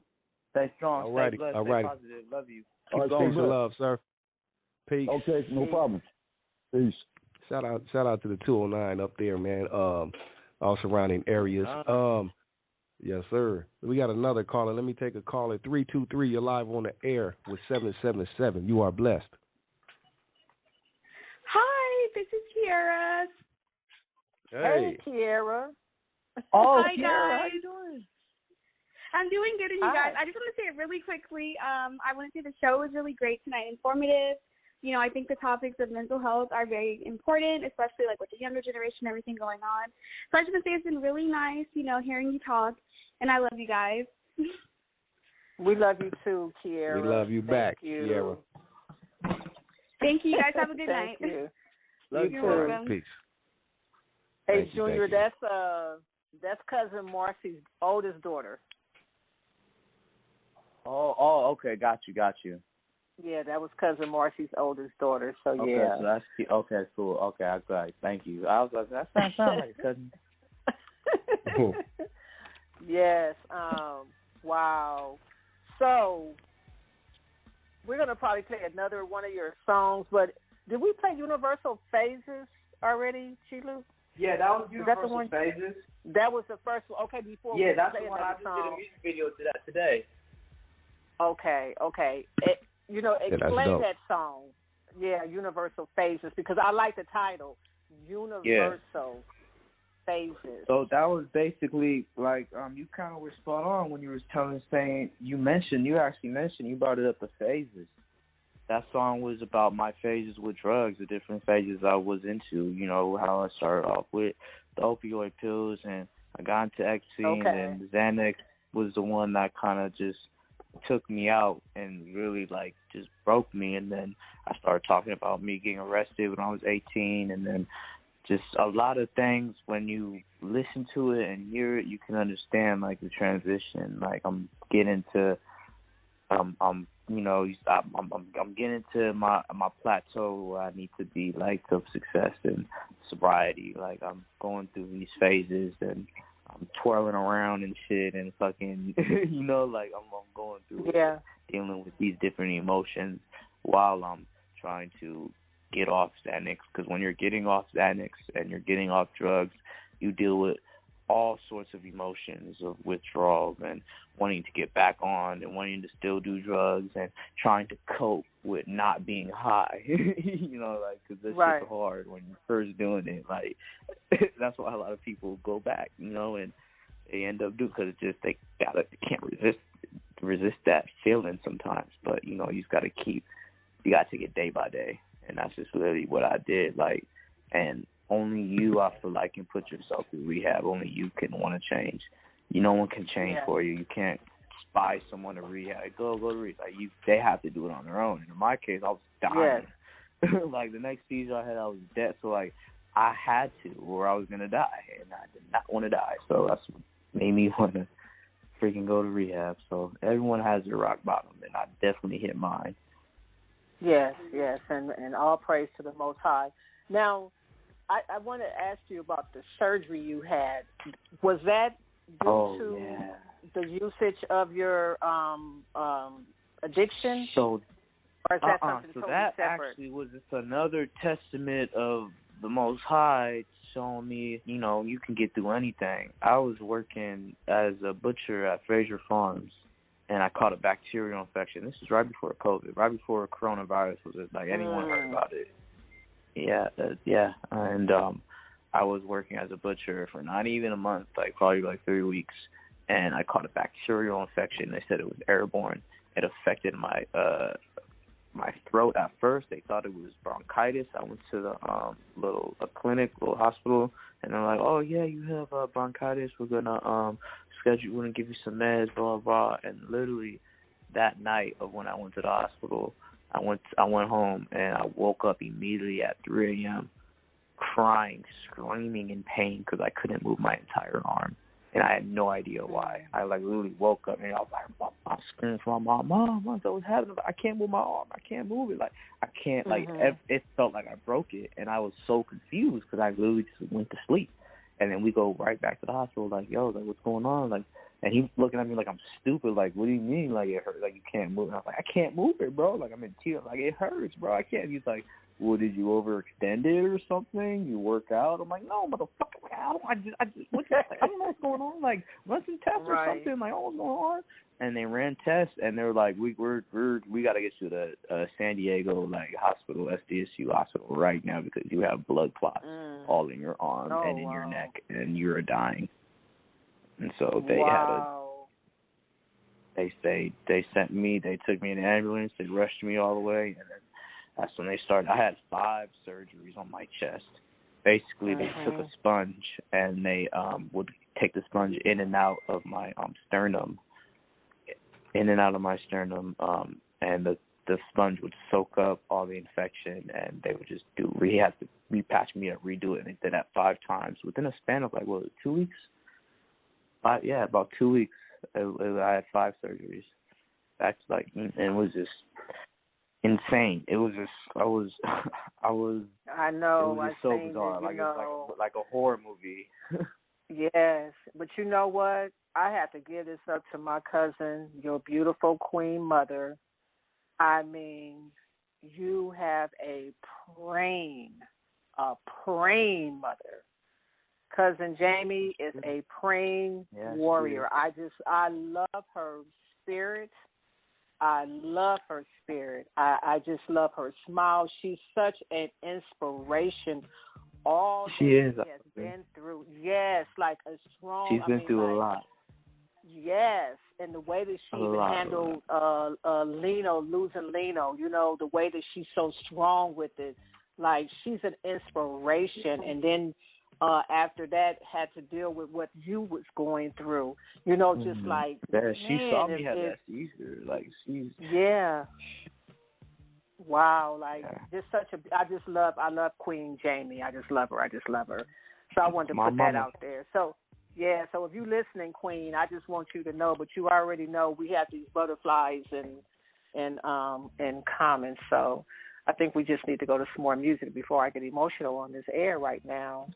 Stay strong. All righty. Stay blessed. All stay righty. positive. Love you. Keep going. Peace and love, sir. Peace. Okay, no problem. Peace. Shout out to the 209 up there, man. All surrounding areas. Yes, sir. We got another caller. Let me take a call at 323. You're live on the air with 777. You are blessed. Hi, this is Kiara. Hey, Kiara. Oh, Hi, Kiara, guys. how you doing? I'm doing good, and you guys. I just want to say it really quickly. I want to say the show was really great tonight, informative. You know, I think the topics of mental health are very important, especially like with the younger generation, everything going on. So I just want to say it's been really nice, you know, hearing you talk, and I love you guys. We love you too, Kiera. We love you back, Kiera. Thank you, guys. Have a good night. Thank you. You're welcome. Peace. Hey, Junior, that's cousin Marcy's oldest daughter. Oh, okay, got you. Yeah, that was cousin Marcy's oldest daughter. So okay, yeah. So that's okay, cool. Okay, I got it. Thank you. I was like, that sounds like a cousin. Yes. Wow. So we're gonna probably play another one of your songs, but did we play Universal Phases already, G-Lew? Yeah, that was Universal Phases. That was the first one. Okay, before we that's play the one I just song. did a music video to that today. Okay. Explain that song. Yeah, Universal Phases, because I like the title, Universal Phases. So that was basically like you kind of were spot on when you were you brought it up, the phases. That song was about my phases with drugs, the different phases I was into. You know, how I started off with the opioid pills, and I got into ecstasy, and then Xanax was the one that kind of just took me out and really like just broke me. And then I started talking about me getting arrested when I was 18, and then just a lot of things. When you listen to it and hear it, you can understand like the transition. Like I'm getting to I'm getting to my plateau where I need to be, like, of success and sobriety. Like, I'm going through these phases and I'm twirling around and shit and fucking, you know, like I'm going through it, dealing with these different emotions while I'm trying to get off Xanax. Because when you're getting off Xanax and you're getting off drugs, you deal with all sorts of emotions of withdrawal and wanting to get back on and wanting to still do drugs and trying to cope with not being high, you know, like, because this shit's hard when you're first doing it. Like, that's why a lot of people go back, you know, and they end up doing, because they can't resist that feeling sometimes. But, you know, you got to take it day by day. And that's just literally what I did. Like, and only you, I feel like, can put yourself through rehab. Only you can want to change. No one can change for you. You can't spy someone to rehab. Go to rehab. Like, they have to do it on their own. And in my case, I was dying. Like, the next seizure I had, I was dead. So, like, I had to, or I was going to die. And I did not want to die. So that's what made me want to freaking go to rehab. So everyone has their rock bottom, and I definitely hit mine. Yes, and all praise to the Most High. Now, I want to ask you about the surgery you had. Was that due to the usage of your addiction? So, or is that something so totally that separate? actually was just another testament of the Most High showing me, you know, you can get through anything. I was working as a butcher at Fraser Farms, and I caught a bacterial infection. This was right before COVID, right before coronavirus was like anyone heard about it. And I was working as a butcher for not even a month, like probably like 3 weeks, and I caught a bacterial infection. They said it was airborne. It affected my throat at first. They thought it was bronchitis. I went to the little hospital, and they're like, "Oh yeah, you have bronchitis. We're gonna schedule. We're gonna give you some meds, blah blah." And literally that night of when I went to the hospital, I went home, and I woke up immediately at 3 a.m. crying, screaming in pain because I couldn't move my entire arm, and I had no idea why. I like literally woke up and I was like, I'm screaming for my mom. What's happening? I can't move my arm. I can't move it. Like I can't. Like it felt like I broke it, and I was so confused because I literally just went to sleep. And then we go right back to the hospital, like, yo, like, what's going on? Like, and he's looking at me like I'm stupid. Like, what do you mean? Like, it hurts? Like, you can't move it? I was like, I can't move it, bro. Like, I'm in tears. Like, it hurts, bro. I can't. He's like, well, did you overextend it or something? You work out? I'm like, no, motherfucker. Like, I don't know what's going on. Like, run some tests or something. Like, oh, what's going on? And they ran tests, and they were like, we got to get you to the San Diego, like, hospital, SDSU hospital right now because you have blood clots all in your arm and in your neck, and you're dying. And so they had they sent me. They took me in an ambulance. They rushed me all the way, and then that's when they started. I had 5 surgeries on my chest. Basically, they took a sponge and they would take the sponge in and out of my sternum, and the sponge would soak up all the infection, and they would just have to repatch me up, redo it, and they did that 5 times within a span of 2 weeks. About 2 weeks. I had 5 surgeries. That's and it was just insane. It was just I know. It was just so bizarre, like a horror movie. Yes, but you know what? I have to give this up to my cousin, your beautiful queen mother. I mean, you have a praying mother. Cousin Jamie is a praying warrior. I love her spirit. I just love her smile. She's such an inspiration. All she has been through. Yes, like a strong. She's been through a lot. Yes, and the way that she handled losing Lino, the way that she's so strong with it, like she's an inspiration. And then after that, had to deal with what you was going through, just like she saw me have that seizure, wow, just I love Queen Jamie. I just love her. So I wanted to put that out there. So if you're listening, Queen, I just want you to know, but you already know we have these butterflies in common. So I think we just need to go to some more music before I get emotional on this air right now.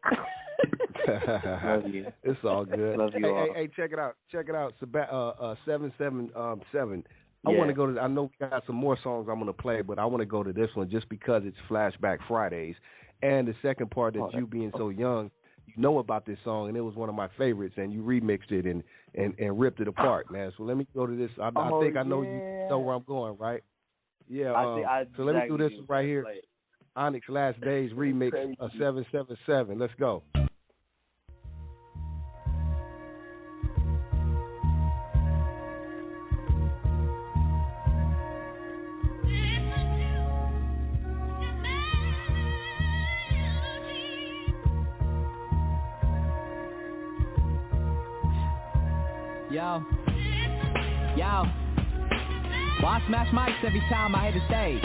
Love you. It's all good. Love you all. Hey, check it out. 777. I want to go to. I know we got some more songs I'm going to play, but I want to go to this one just because it's Flashback Fridays, and the second part that you being so young, you know about this song, and it was one of my favorites, and you remixed it and ripped it apart, man. So let me go to this. I think I know you know where I'm going, right? Yeah. So let me do this right here. Onyx Last Days remix of 777. Let's go. Yo, why I smash mics every time I hit the stage?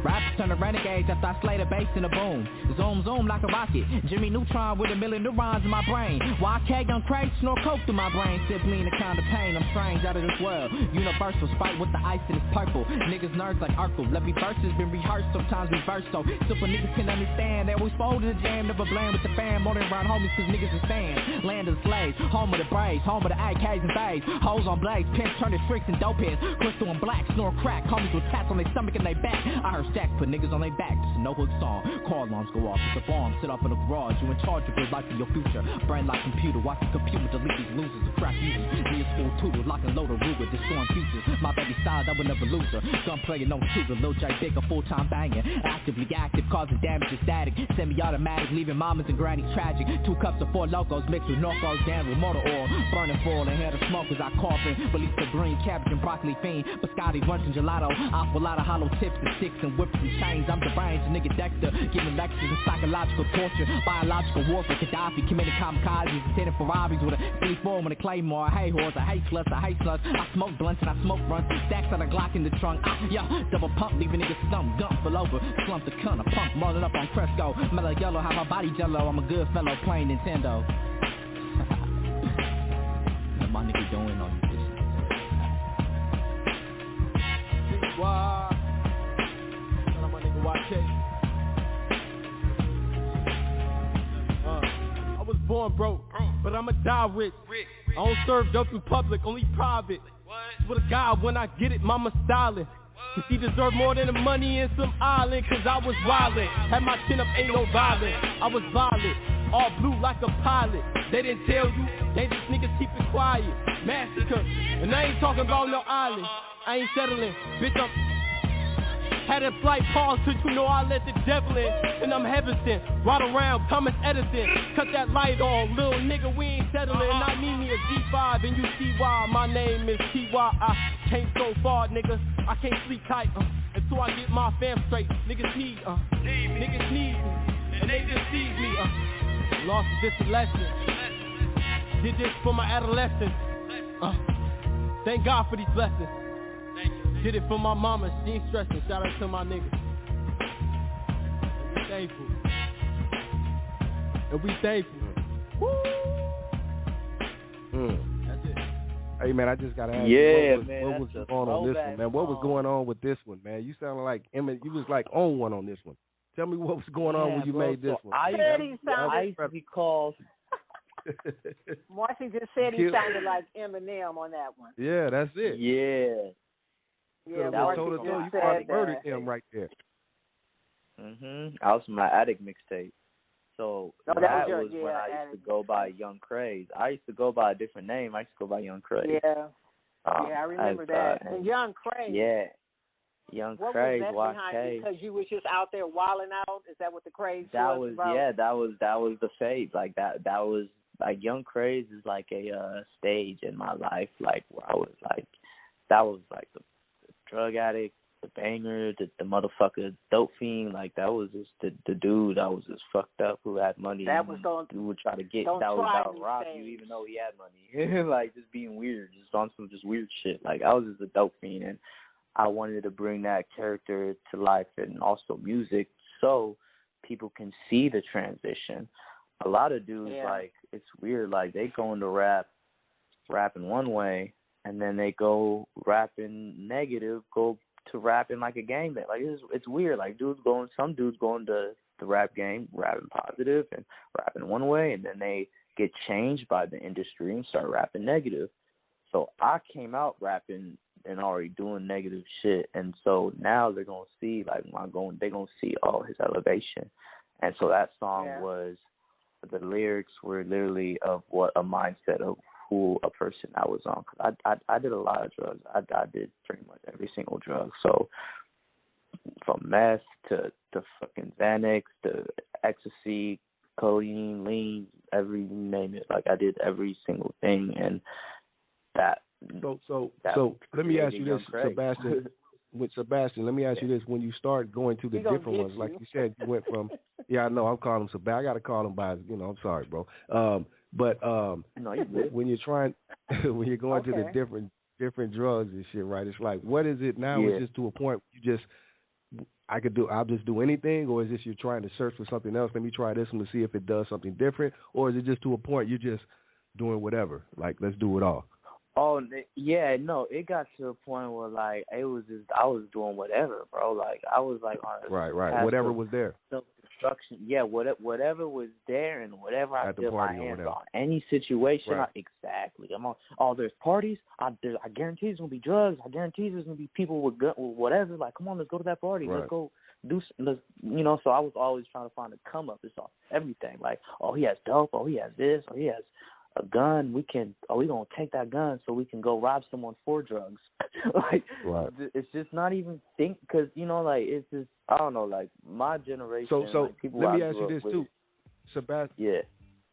Rappers turn to renegades after I slay the bass in the boom. Zoom, zoom like a rocket. Jimmy Neutron with a million neurons in my brain. YK on crack, snore coke through my brain. Simply in the kind of pain. I'm strange out of this world. Universal spite with the ice and it's purple. Niggas nerds like Urkel. Every verse has been rehearsed, sometimes reversed. So simple niggas can understand. They always fold in the jam, never blame with the fam. More than around homies cause niggas is fans. Land of the slaves, home of the braves, home of the AKs and bays. Hoes on blades, pimps turning freaks and dope heads. Crystal and black, snore crack. Homies with tats on their stomach and their back. I heard stacks put niggas on their back. This is no hood song. Car alarms go off. It's a bomb. Sit up in the garage. You in charge of your life and your future. Brain like computer. Watch the computer delete these losers. The crack users. Me a school tutor. Lock and load a Ruger. Destroying futures. My baby size, I would never lose her. Gun player, no shooter. Lil J Digger, full-time banger. Actively active, causing damage and static. Semi-automatic, leaving mamas and grannies tragic. 2 cups of 4 locos mixed with Norcos down with motor oil. Burning full and head of smoke as I coffin. Release the green cabbage and broccoli fiend. Biscotti, lunch and gelato. Off a lot of hollow tips and sticks and whips and chains. I'm the brains, nigga Dexter. Giving lectures and psychological torture. Biological warfare. Gaddafi committed kamikazes. Attending Ferraris with a C4 and a Claymore. I hate whores, I hate sluts, I hate sluts. I smoke blunts and I smoke runs. Stacks on a Glock in the trunk. Double pump, leaving niggas stump. Gump full over. Slump the cunt. A pump, rolling up on Cresco. Mellow yellow, how my body jello. I'm a good fellow playing Nintendo. What my nigga doing on you? Why? My nigga YK. I was born broke, but I'ma die rich. I don't serve dope in public, only private. With a guy, when I get it, mama styling. Cause she deserved more than the money in some island. Cause I was wildin', had my chin up, ain't no violent. I was violent, all blue like a pilot. They didn't tell you, they just niggas keep it quiet. Massacre, and I ain't talking about no island. I ain't settling, bitch, I'm Had a flight pause, cause you know I let the devil in. And I'm heaven sent, right around Thomas Edison. Cut that light on, little nigga, we ain't settling. I need me a G5, and you see why. My name is T.Y. I came so far, nigga, I can't sleep tight until I get my fam straight. Niggas need me, and they just see me. Lost this a lesson. Did this for my adolescence. Thank God for these blessings. Did it for my mama, she ain't stressing. Shout out to my niggas. And we thankful. Woo! That's it. Hey man, I just gotta ask you, what was going on this one, man? What was going on with this one, man? You sounded like Emma. You was like on one on this one. Tell me what was going on when you made this one. I used to be called. Marcy just said he sounded like Eminem on that one. Yeah, that's it. Yeah, that was you probably murdered him right there. That was my Addict mixtape. So that was when I used to go by Young Craze. I used to go by a different name. I used to go by Young Craze. Yeah, I remember that. And Young Craze. Yeah, Young Craze. What was that behind you? Because you was just out there wilding out. Is that what the craze was about? Yeah, that was the phase. Like that was like Young Craze is like a stage in my life. Like where I was like, that was like the drug addict, the banger, the motherfucker dope fiend. Like that was just the dude that was just fucked up who had money. That was going. Who would try to get that would rob you even though he had money. Like just being weird, just on some just weird shit. Like I was just a dope fiend, and I wanted to bring that character to life and also music so people can see the transition. A lot of dudes like it's weird. Like they go into rapping one way, and then they go rapping negative, go to rapping like a gang bang. Like it's weird. Like some dudes go into the rap game, rapping positive and rapping one way, and then they get changed by the industry and start rapping negative. So I came out rapping and already doing negative shit, and so now they're gonna see they're gonna see his elevation. And so that song was, the lyrics were literally of what a mindset of who a person I was on. Cause I did a lot of drugs. I did pretty much every single drug. So from meth to fucking Xanax to ecstasy, codeine, lean, name it. Like I did every single thing, and that. So let me ask you this, Sebastian. Sebastian, let me ask you this: when you start going to the different ones, like you said, you went from I know I'm calling him Sebastian. I got to call him by I'm sorry, bro. When you're trying, when you're going to the different drugs and shit, right? It's like, what is it now? Is this to a point you just I'll just do anything, or is this you're trying to search for something else? Let me try this one to see if it does something different, or is it just to a point you're just doing whatever? Like, let's do it all. Oh, yeah, no, it got to a point where, like, it was just, I was doing whatever, bro. Like, I was, like, on Right. Whatever was there. Self-destruction. Yeah, whatever was there and whatever I did my hands on. Any situation, exactly. I'm on, there's parties. I guarantee there's going to be drugs. I guarantee there's going to be people with whatever. Like, come on, let's go to that party. Let's go do, so I was always trying to find a come-up. It's on everything. Like, oh, he has dope. Oh, he has this. Oh, he has a gun, we gonna take that gun so we can go rob someone for drugs. It's just not even because like it's just I don't know, like my generation. So people let me ask you this too, Sebastian. Yeah.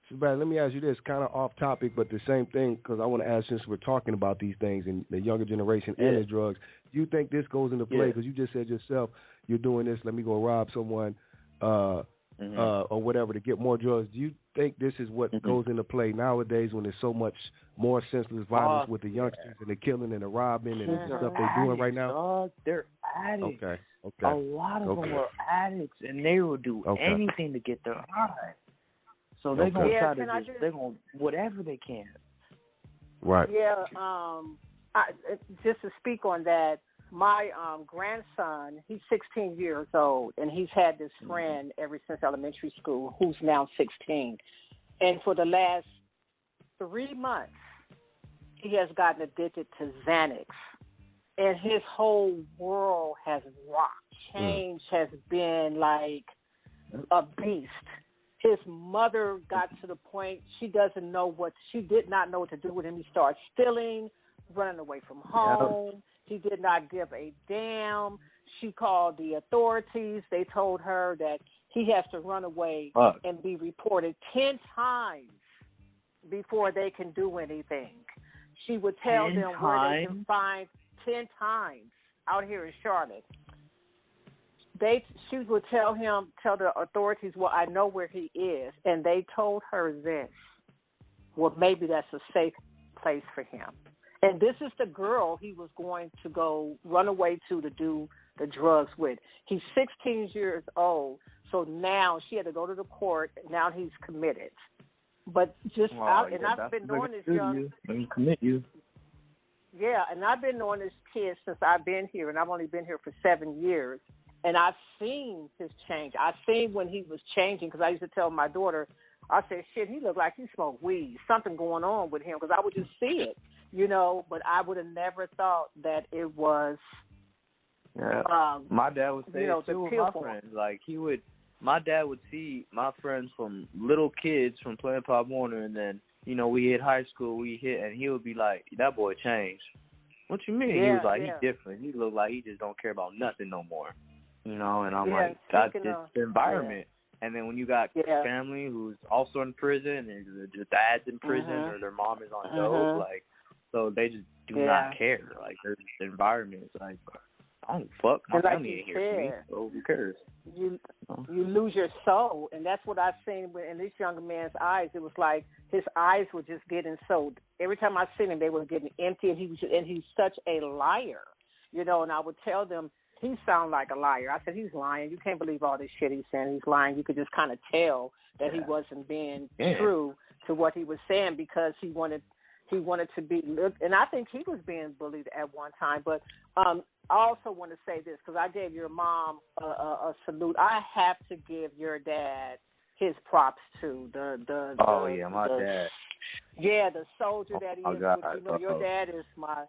Sebastian, let me ask you this, kind of off topic, but the same thing, because I want to ask, since we're talking about these things in the younger generation and the drugs, do you think this goes into play? Because you just said yourself, you're doing this. Let me go rob someone. Or whatever to get more drugs. Do you think this is what goes into play nowadays when there's so much more senseless violence with the youngsters and the killing and the robbing and the stuff they're doing right now? They're addicts. Okay. A lot of them are addicts, and they will do anything to get their high. So they're going to try to they're going to whatever they can. Right. Yeah. Just to speak on that, my grandson, he's 16 years old, and he's had this friend ever since elementary school who's now 16. And for the last 3 months, he has gotten addicted to Xanax. And his whole world has rocked. Change has been like a beast. His mother got to the point she did not know what to do with him. He started stealing, running away from home. He did not give a damn. She called the authorities. They told her that he has to run away and be reported 10 times before they can do anything. She would tell them where they can find 10 times out here in Charlotte. She would tell the authorities, well, I know where he is. And they told her this. Well, maybe that's a safe place for him. And this is the girl he was going to go run away to do the drugs with. He's 16 years old. So now she had to go to the court. Now he's committed. But I've been knowing this young. Let me commit you. Yeah, and I've been knowing this kid since I've been here, and I've only been here for 7 years. And I've seen his change. I've seen when he was changing, because I used to tell my daughter, I said, shit, he looked like he smoked weed. Something going on with him, because I would just see it, but I would have never thought that it was. Yeah. My dad would say it too with my friends. Like, my dad would see my friends from little kids from playing Pop Warner, and then, we hit high school, and he would be like, that boy changed. What you mean? He was like, he's different. He looked like he just don't care about nothing no more. And I'm like, that's just the environment. Yeah. And then when you got family who's also in prison, and their dad's in prison, or their mom is on dope, like, so they just do not care. Like, their environment is like, I don't fuck. My family ain't here for me, so who cares? You lose your soul, and that's what I've seen in this young man's eyes. It was like his eyes were just getting so. Every time I seen him, they were getting empty, and he's such a liar, And I would tell them, he sound like a liar. I said, he's lying. You can't believe all this shit he's saying. He's lying. You could just kind of tell that he wasn't being true to what he was saying, because he wanted to be. And I think he was being bullied at one time, but. I also want to say this, because I gave your mom a salute. I have to give your dad his props too. My dad. Yeah, the soldier that he is. Your dad is my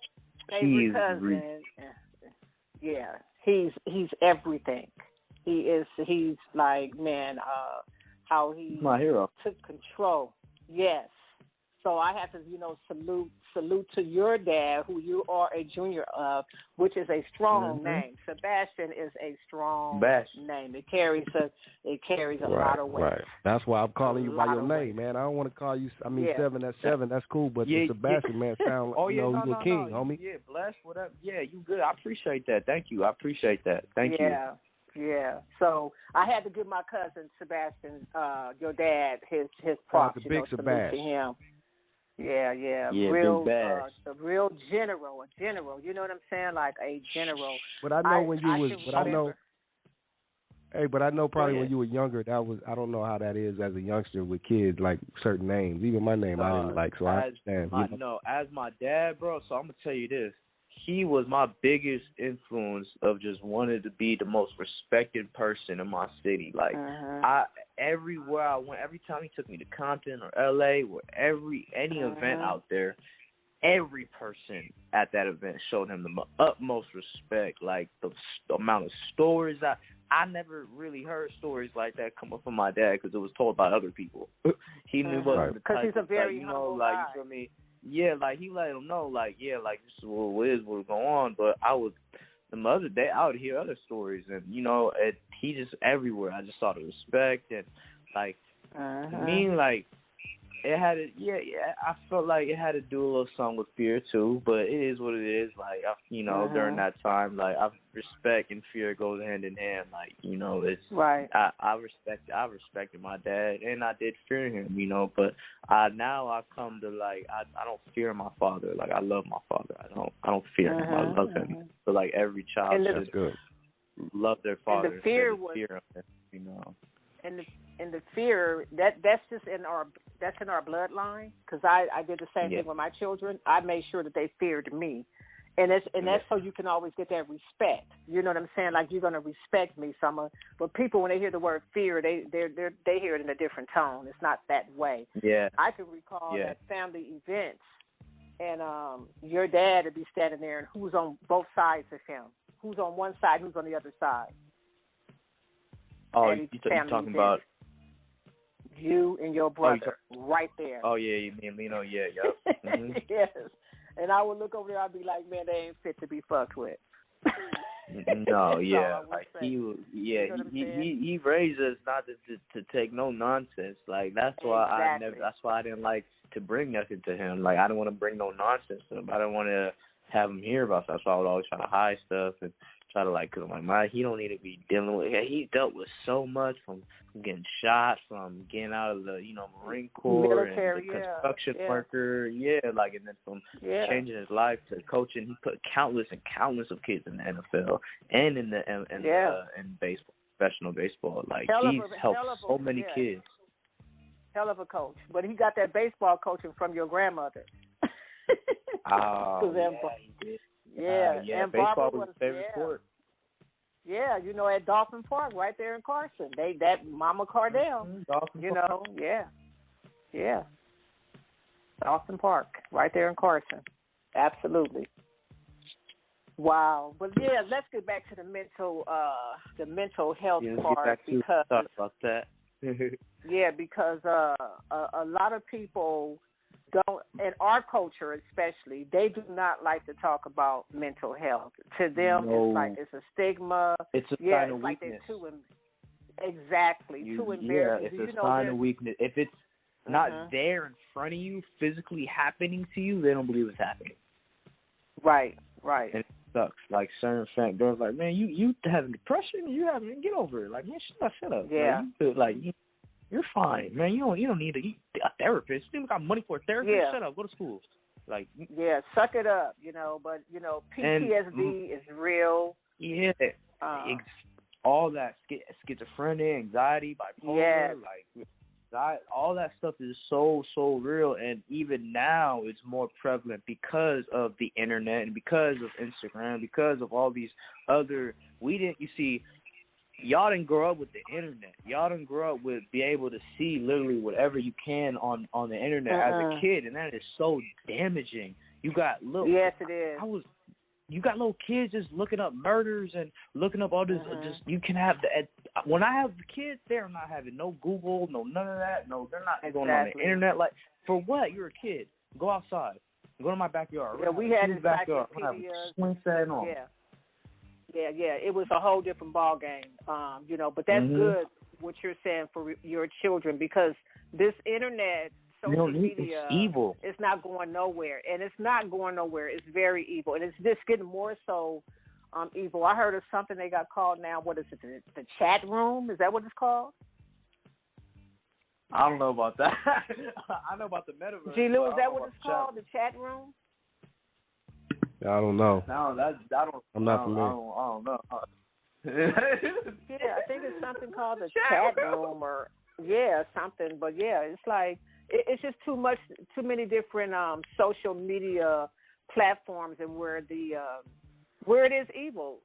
favorite cousin. Yeah, he's everything. He's like, man, how he my hero. Took control. Yes. So I have to, salute to your dad, who you are a junior of, which is a strong name. Sebastian is a strong name. It carries a lot of weight. Right. That's why I'm calling you by your name, man. I don't want to call you. I mean, 7. That's 7. That's cool. But Sebastian, man, sound like you're a king, homie. Yeah, Blest. Whatever. Yeah, you good. I appreciate that. Thank you. I appreciate that. Thank you. Yeah. So I had to give my cousin Sebastian, your dad, his props. The big Sebastian. To him. Yeah, real, a real general, you know what I'm saying? Like a general. But I know but I know probably when you were younger, that was, I don't know how that is as a youngster with kids, like certain names. Even my name I didn't like, so I understand. As my dad, bro, so I'm going to tell you this. He was my biggest influence of just wanting to be the most respected person in my city. Like, everywhere I went, every time he took me to Compton or L.A., or any event out there, every person at that event showed him the utmost respect. Like, the amount of stories I never really heard stories like that come up from my dad, because it was told by other people. He knew what the type, he's a very humble guy. You feel me? Yeah, like, he let him know, like, this is what it is, what's going on. But the other day, I would hear other stories, and, he just everywhere. I just saw the respect, and, like, to me, like, it had I felt like it had to do a little something with fear, too, but it is what it is. Like, during that time, like, respect and fear goes hand in hand. Like, it's right. I respected my dad, and I did fear him, but now I come to, like, I don't fear my father. Like, I love my father. I don't fear him. I love him. So, like, every child should love their father. And the fear fear him, And the fear that's just in our bloodline, because I did the same thing with my children. I made sure that they feared me, and that's so you can always get that respect. You know what I'm saying? Like, you're gonna respect me, but people, when they hear the word fear, they hear it in a different tone. It's not that way. Yeah. I can recall that family events, and your dad would be standing there, and who's on both sides of him? Who's on one side? Who's on the other side? Oh, you're talking about you and your brother right there. Oh, yeah, you mean Lino, yeah. Yes. And I would look over there, I'd be like, man, they ain't fit to be fucked with. No, yeah, like he raised us not to take no nonsense. Like that's why that's why I didn't like to bring nothing to him. Like I didn't want to bring no nonsense to him. I didn't want to have him hear about stuff. So I would always try to hide stuff and try to cause I'm like, he don't need to be dealing with. He dealt with so much from getting shot, from getting out of the Marine Corps, military, and the construction worker, and then from changing his life to coaching. He put countless and countless of kids in the NFL and in baseball, professional baseball. Like he's helped so many kids. Hell of a coach, but he got that baseball coaching from your grandmother. Oh, he did. And baseball Barbara was his favorite sport. Yeah, at Dolphin Park, right there in Carson. That Mama Cardell, Park. Yeah. Dolphin Park, right there in Carson. Absolutely. Wow. But let's get back to the mental health part because talk about that. because a lot of people don't, in our culture especially, they do not like to talk about mental health. To them, it's like it's a stigma. It's a sign of like weakness. Too embarrassing. It's a sign of weakness. If it's not there in front of you, physically happening to you, they don't believe it's happening. Right. And it sucks. Like certain fact, girls like, man, you having depression? You having get over it? Like, man, shut up. Yeah. You're fine, man. You don't need a therapist. You got money for a therapist? Yeah. Shut up. Go to school. Like, suck it up, But PTSD is real. Yeah, all that schizophrenia, anxiety, bipolar, all that stuff is so real. And even now, it's more prevalent because of the internet and because of Instagram, because of all these other. Y'all didn't grow up with the internet. Y'all didn't grow up with be able to see literally whatever you can on the internet as a kid, and that is so damaging. You got little. Yes, it is. You got little kids just looking up murders and looking up all this. Just you can have when I have the kids, they're not having no Google, no none of that. No, they're not going on the internet. Like for what? You're a kid. Go outside. Go to my backyard. Yeah, we had encyclopedias. Swing set on. Yeah. It was a whole different ball game, But that's good what you're saying for your children because this internet, social media, it's evil. It's not going nowhere, and it's not going nowhere. It's very evil, and it's just getting more so evil. I heard of something they got called now. What is it? The chat room? Is that what it's called? I don't know about that. I know about the metaverse. G-Lew, is that what it's called? The chat room? I don't know. No, I'm not familiar. I don't know. I think it's something called the chat room or something. But it's like it's just too many different social media platforms and where it is evil.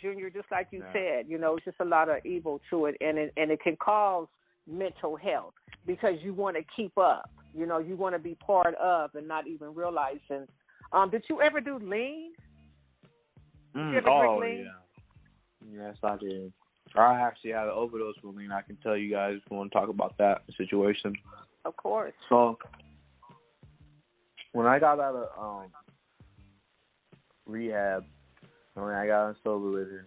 Junior, just like you said, it's just a lot of evil to it, and it can cause mental health because you want to keep up. You want to be part of and not even realizing. Did you ever do lean? Did you ever drink lean? Yeah. Yes, I did. I actually had an overdose with lean. I can tell you guys if you want to talk about that situation. Of course. So, when I got out of rehab, and when I got on sober living,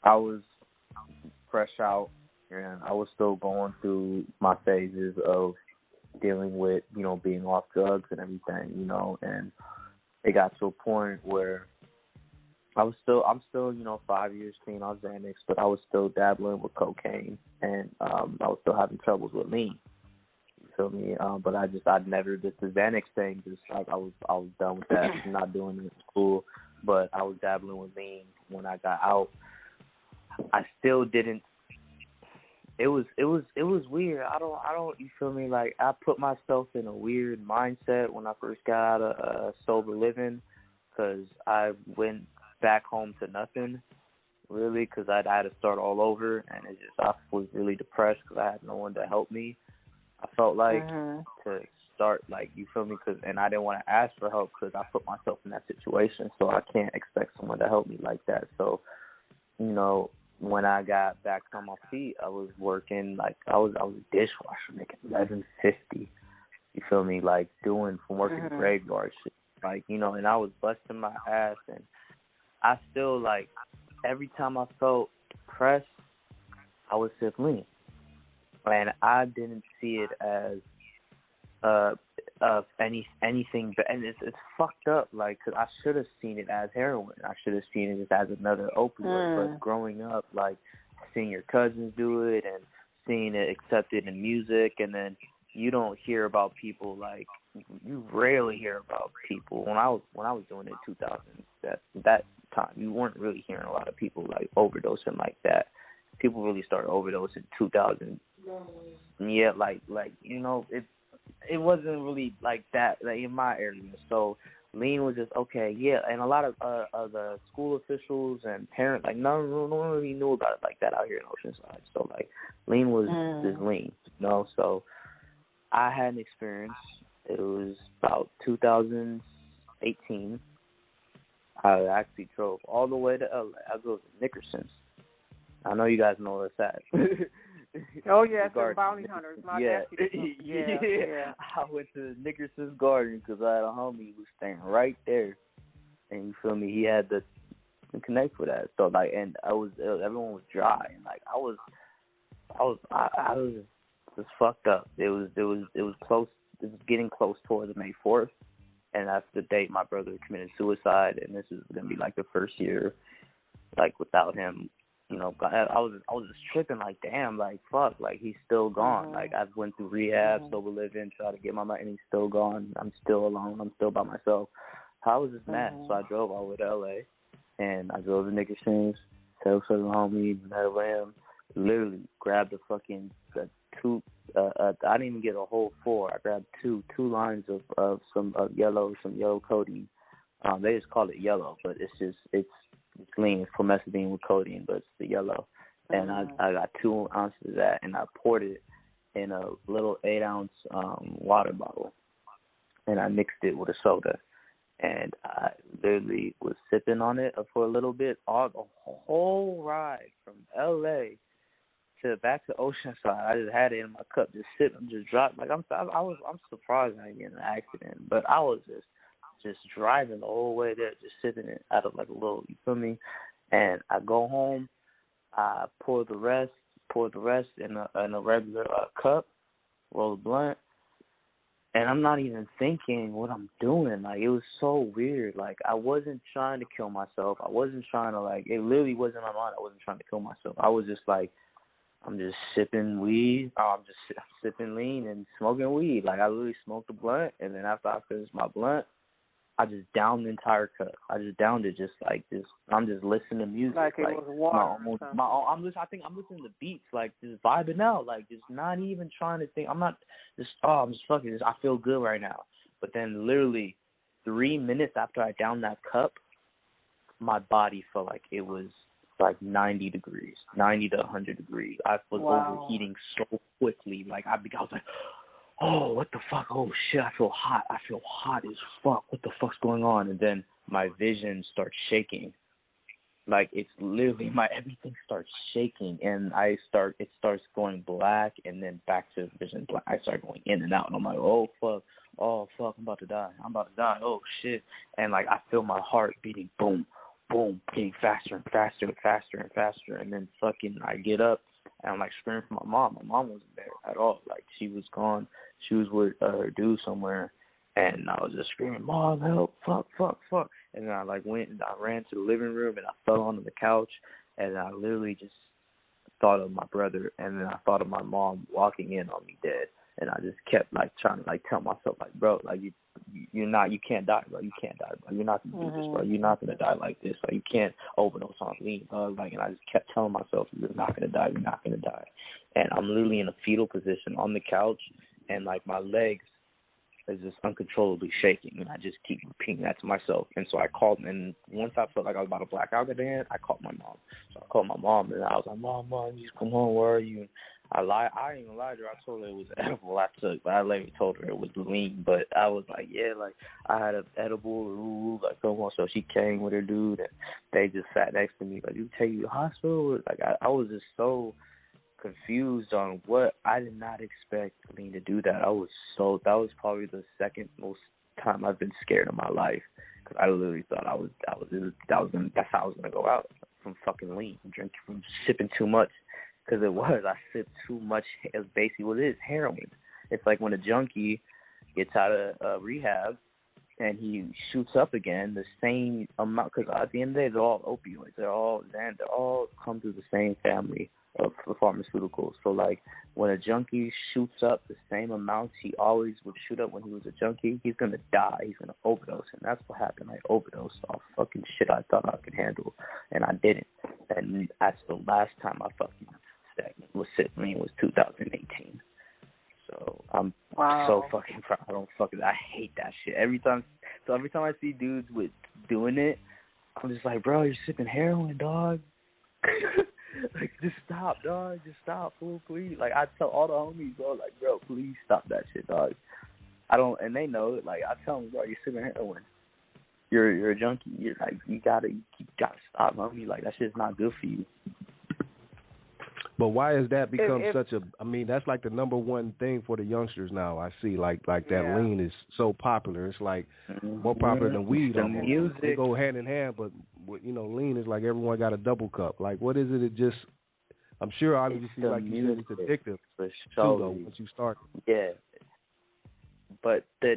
I was fresh out, and I was still going through my phases of dealing with, being off drugs and everything, and it got to a point where I'm still, 5 years clean on Xanax, but I was still dabbling with cocaine, and I was still having troubles with lean. You feel me? But I'd never did the Xanax thing. Just like I was done with that. Not doing it. Cool. But I was dabbling with lean when I got out. I still didn't. It was weird. I don't. You feel me? Like I put myself in a weird mindset when I first got out of sober living, because I went back home to nothing, really, because I had to start all over, and I was really depressed because I had no one to help me. I felt like to start, like, you feel me? And I didn't want to ask for help because I put myself in that situation, so I can't expect someone to help me like that. So, when I got back on my feet, I was working, like, I was a dishwasher making $11.50. You feel me? Like, working graveyard shit. Like, and I was busting my ass, and I still, like, every time I felt pressed, I would sip lean. And I didn't see it as anything, but and it's fucked up. Like, 'cause I should have seen it as heroin. I should have seen it just as another opioid. But growing up, like, seeing your cousins do it and seeing it accepted in music, and then you don't hear about people, like, you rarely hear about people. When I was doing it in 2000, that time, you weren't really hearing a lot of people like overdosing like that. People really started overdosing in 2000. Yeah, like you know, it wasn't really like that, like, in my area. So lean was just okay, yeah. And a lot of the school officials and parents, like, no one really knew about it like that out here in Oceanside. So like lean was just lean, you know. So I had an experience. It was about 2018. I actually drove all the way to LA. I drove to Nickerson's. I know you guys know where it's at. Oh, yeah, it's the Bounty Hunters. My nephew. Yeah. I went to Nickerson's Garden because I had a homie who was staying right there. And you feel me? He had to connect with that. So, like, and everyone was dry. And, like, I was just fucked up. It was close. It was getting close towards May 4th. And that's the date my brother committed suicide, and this is gonna be like the first year, like, without him. You know, I was just tripping, like, damn, like, fuck, like, he's still gone. Like, I went through rehab, sober living, try to get my mind, and he's still gone. I'm still alone. I'm still by myself. I was just mad, so I drove all the way to LA, and I drove to Nickerson's, tell some homie, met him, literally grabbed the two. I didn't even get a whole 4. I grabbed two lines of some yellow codeine. They just call it yellow, but it's lean, promethazine with codeine, but it's the yellow. And I got 2 ounces of that, and I poured it in a little 8-ounce water bottle, and I mixed it with a soda. And I literally was sipping on it for a little bit, all the whole ride from LA to back to Oceanside. I just had it in my cup, just sipping, just dropped. Like, I'm surprised I didn't get in an accident, but I was just driving the whole way there, just sipping it out of like a little, you feel me? And I go home, I pour the rest in a regular cup, roll a blunt, and I'm not even thinking what I'm doing. Like, it was so weird. Like, I wasn't trying to kill myself. I wasn't trying to, like, it literally wasn't in my mind. I wasn't trying to kill myself. I was just like, I'm just sipping weed. I'm just sipping lean and smoking weed. Like, I literally smoked a blunt, and then after I finished my blunt, I just downed the entire cup. I just downed it, just like this. I'm just listening to music. Like it was water. I think I'm listening to beats, like, just vibing out, like, just not even trying to think. I'm just fucking this. I feel good right now. But then literally 3 minutes after I downed that cup, my body felt like it was like 90 to 100 degrees. I was overheating so quickly. Like, I was like, oh, what the fuck? Oh, shit, I feel hot. I feel hot as fuck. What the fuck's going on? And then my vision starts shaking. Like, it's literally everything starts shaking, and it starts going black, and then back to vision black. I start going in and out, and I'm like, oh, fuck, I'm about to die. Oh, shit. And, like, I feel my heart beating, boom, boom, getting faster and faster and faster and faster. And then fucking I get up, and I'm, like, screaming for my mom. My mom wasn't there at all. Like, she was gone. She was with her dude somewhere. And I was just screaming, Mom, help, fuck. And then I, like, went and I ran to the living room, and I fell onto the couch. And I literally just thought of my brother. And then I thought of my mom walking in on me dead. And I just kept, like, trying to, like, tell myself, like, bro, like, you can't die, bro. You can't die, bro. You're not going to do this, bro. You're not going to die like this. Like, you can't overdose on lean, bro. Like, and I just kept telling myself, you're not going to die. You're not going to die. And I'm literally in a fetal position on the couch, and, like, my legs is just uncontrollably shaking, and I just keep repeating that to myself. And so I called, and once I felt like I was about to black out again, I called my mom. So I called my mom, and I was like, Mom, you just come home. Where are you? I didn't even lie to her. I told her it was edible I took, but I later told her it was lean. But I was like, yeah, like, I had an edible, like, come on. So she came with her dude, and they just sat next to me, like, you take you to the hospital? Like, I was just so confused on what. I did not expect me to do that. That was probably the second most time I've been scared in my life, I literally thought that's how I was gonna go out, from fucking lean, drinking, from sipping too much, because I sipped too much. It's basically what it is, heroin. It's like when a junkie gets out of rehab and he shoots up again, the same amount, because at the end of the day, they're all opioids. They all come through the same family of pharmaceuticals. So, like, when a junkie shoots up the same amounts he always would shoot up when he was a junkie, he's going to die. He's going to overdose. And that's what happened. I overdosed off fucking shit I thought I could handle, and I didn't. And that's the last time I fucking was sitting was 2018. So I'm so fucking proud. I hate that shit. Every time I see dudes with doing it, I'm just like, bro, you're sipping heroin, dog. Like, just stop, dog. Just stop, fool, please. Like, I tell all the homies, bro, like, bro, please stop that shit, dog. And they know it. Like, I tell them, bro, you're sipping heroin. You're a junkie. You're like, you gotta stop, homie. Like, that shit's not good for you. But why has that become such a? I mean, that's like the number one thing for the youngsters now. I see, like that lean is so popular. It's like more popular than weed. Music. They go hand in hand, but lean is like everyone got a double cup. Like, what is it? It just, I'm sure obviously, like you said, it's addictive. For too, sure. though, once you start. Yeah. But the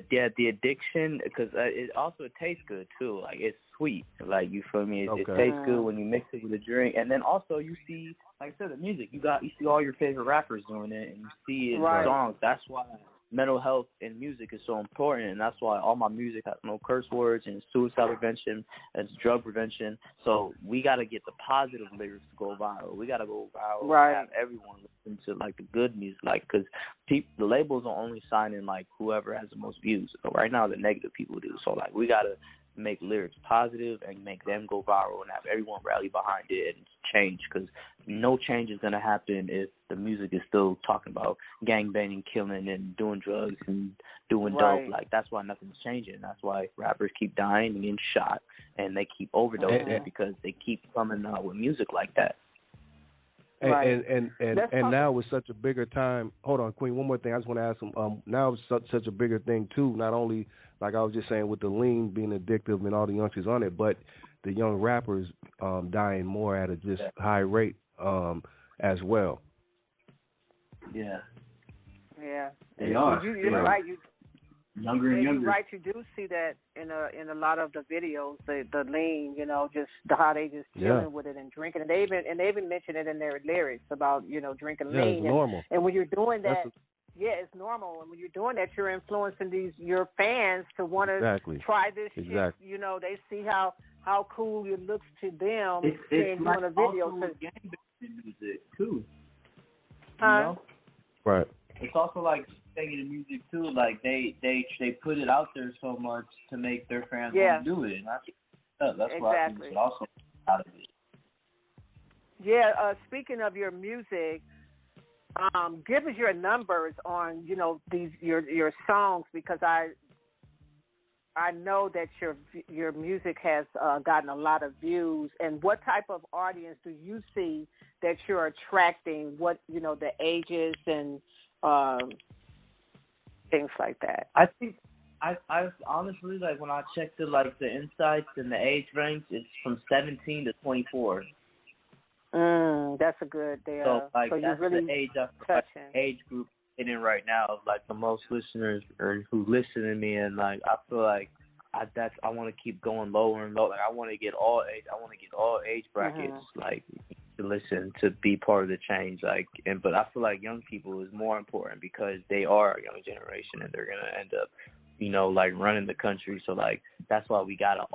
addiction, because it also tastes good too. Like, it's sweet. Like, you feel me? It tastes good when you mix it with a drink, and then also you see, like I said, the music. You see all your favorite rappers doing it, and you see it in songs. That's why mental health in music is so important, and that's why all my music has no curse words, and it's suicide prevention, and it's drug prevention. So we got to get the positive lyrics to go viral. We got to go viral and have everyone listen to, like, the good music, like, because the labels are only signing, like, whoever has the most views. So right now, the negative people do. So, like, we got to make lyrics positive and make them go viral and have everyone rally behind it and change, because no change is going to happen if the music is still talking about gangbanging, killing, and doing drugs and doing dope. Like, that's why nothing's changing. That's why rappers keep dying and getting shot, and they keep overdosing because they keep coming out with music like that. And now it's such a bigger time. Hold on, Queen. One more thing. I just want to ask them. Now it's such a bigger thing too. Not only, like I was just saying, with the lean being addictive and all the youngsters on it, but the young rappers dying more at a just high rate as well. Yeah. They are. You're right. Younger and younger. You're right. You do see that in a lot of the videos, the lean, just how they just chilling with it and drinking, and they even mention it in their lyrics about drinking lean. It's normal. And when you're doing that, it's normal. And when you're doing that, you're influencing your fans to want to try this shit. They see how cool it looks to them. It's like doing a video. Also gangbanging music too. Right. It's also like singing the music too. Like they put it out there so much to make their fans want to do it. And that's why I think it's also out of it. Yeah. Speaking of your music, give us your numbers on your songs, because I know that your music has gotten a lot of views. And what type of audience do you see that you're attracting? What the ages and things like that? I think I honestly, like, when I checked the insights and the age range, it's from 17 to 24. That's a good deal. So that's really the age group in it right now of, like, the most listeners or who listen to me, and, like, I feel like I want to keep going lower and lower. Like, I want to get all age brackets, like, to listen, to be part of the change. Like, but I feel like young people is more important because they are a young generation and they're gonna end up, like, running the country. So, like, that's why we gotta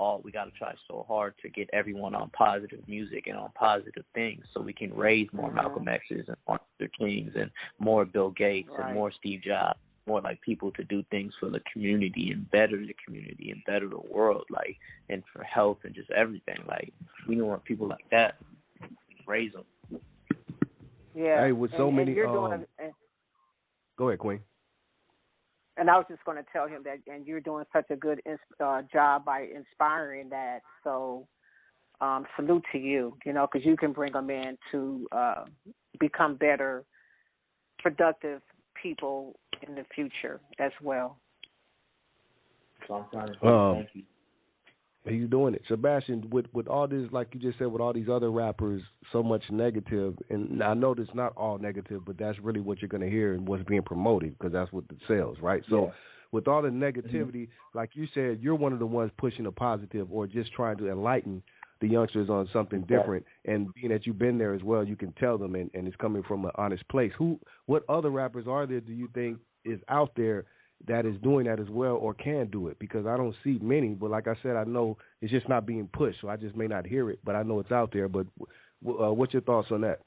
try so hard to get everyone on positive music and on positive things, so we can raise more Malcolm X's and Martin Luther Kings and more Bill Gates and more Steve Jobs, more, like, people to do things for the community and better the community and better the world, like, and for health and just everything. Like, we don't want people like that. Raise them. Yeah. Hey, with so many. Go ahead, Queen. And I was just going to tell him that, and you're doing such a good job by inspiring that. So, salute to you. Because you can bring them in to become better, productive people in the future as well. Thank you. He's doing it. Sebastian, with all this, like you just said, with all these other rappers, so much negative, and I know it's not all negative, but that's really what you're going to hear and what's being promoted because that's what it sells, right? So with all the negativity, like you said, you're one of the ones pushing a positive or just trying to enlighten the youngsters on something different. And being that you've been there as well, you can tell them, and it's coming from an honest place. What other rappers are there do you think is out there that is doing that as well or can do it? Because I don't see many, but like I said, I know it's just not being pushed, so I just may not hear it, but I know it's out there. But what's your thoughts on that?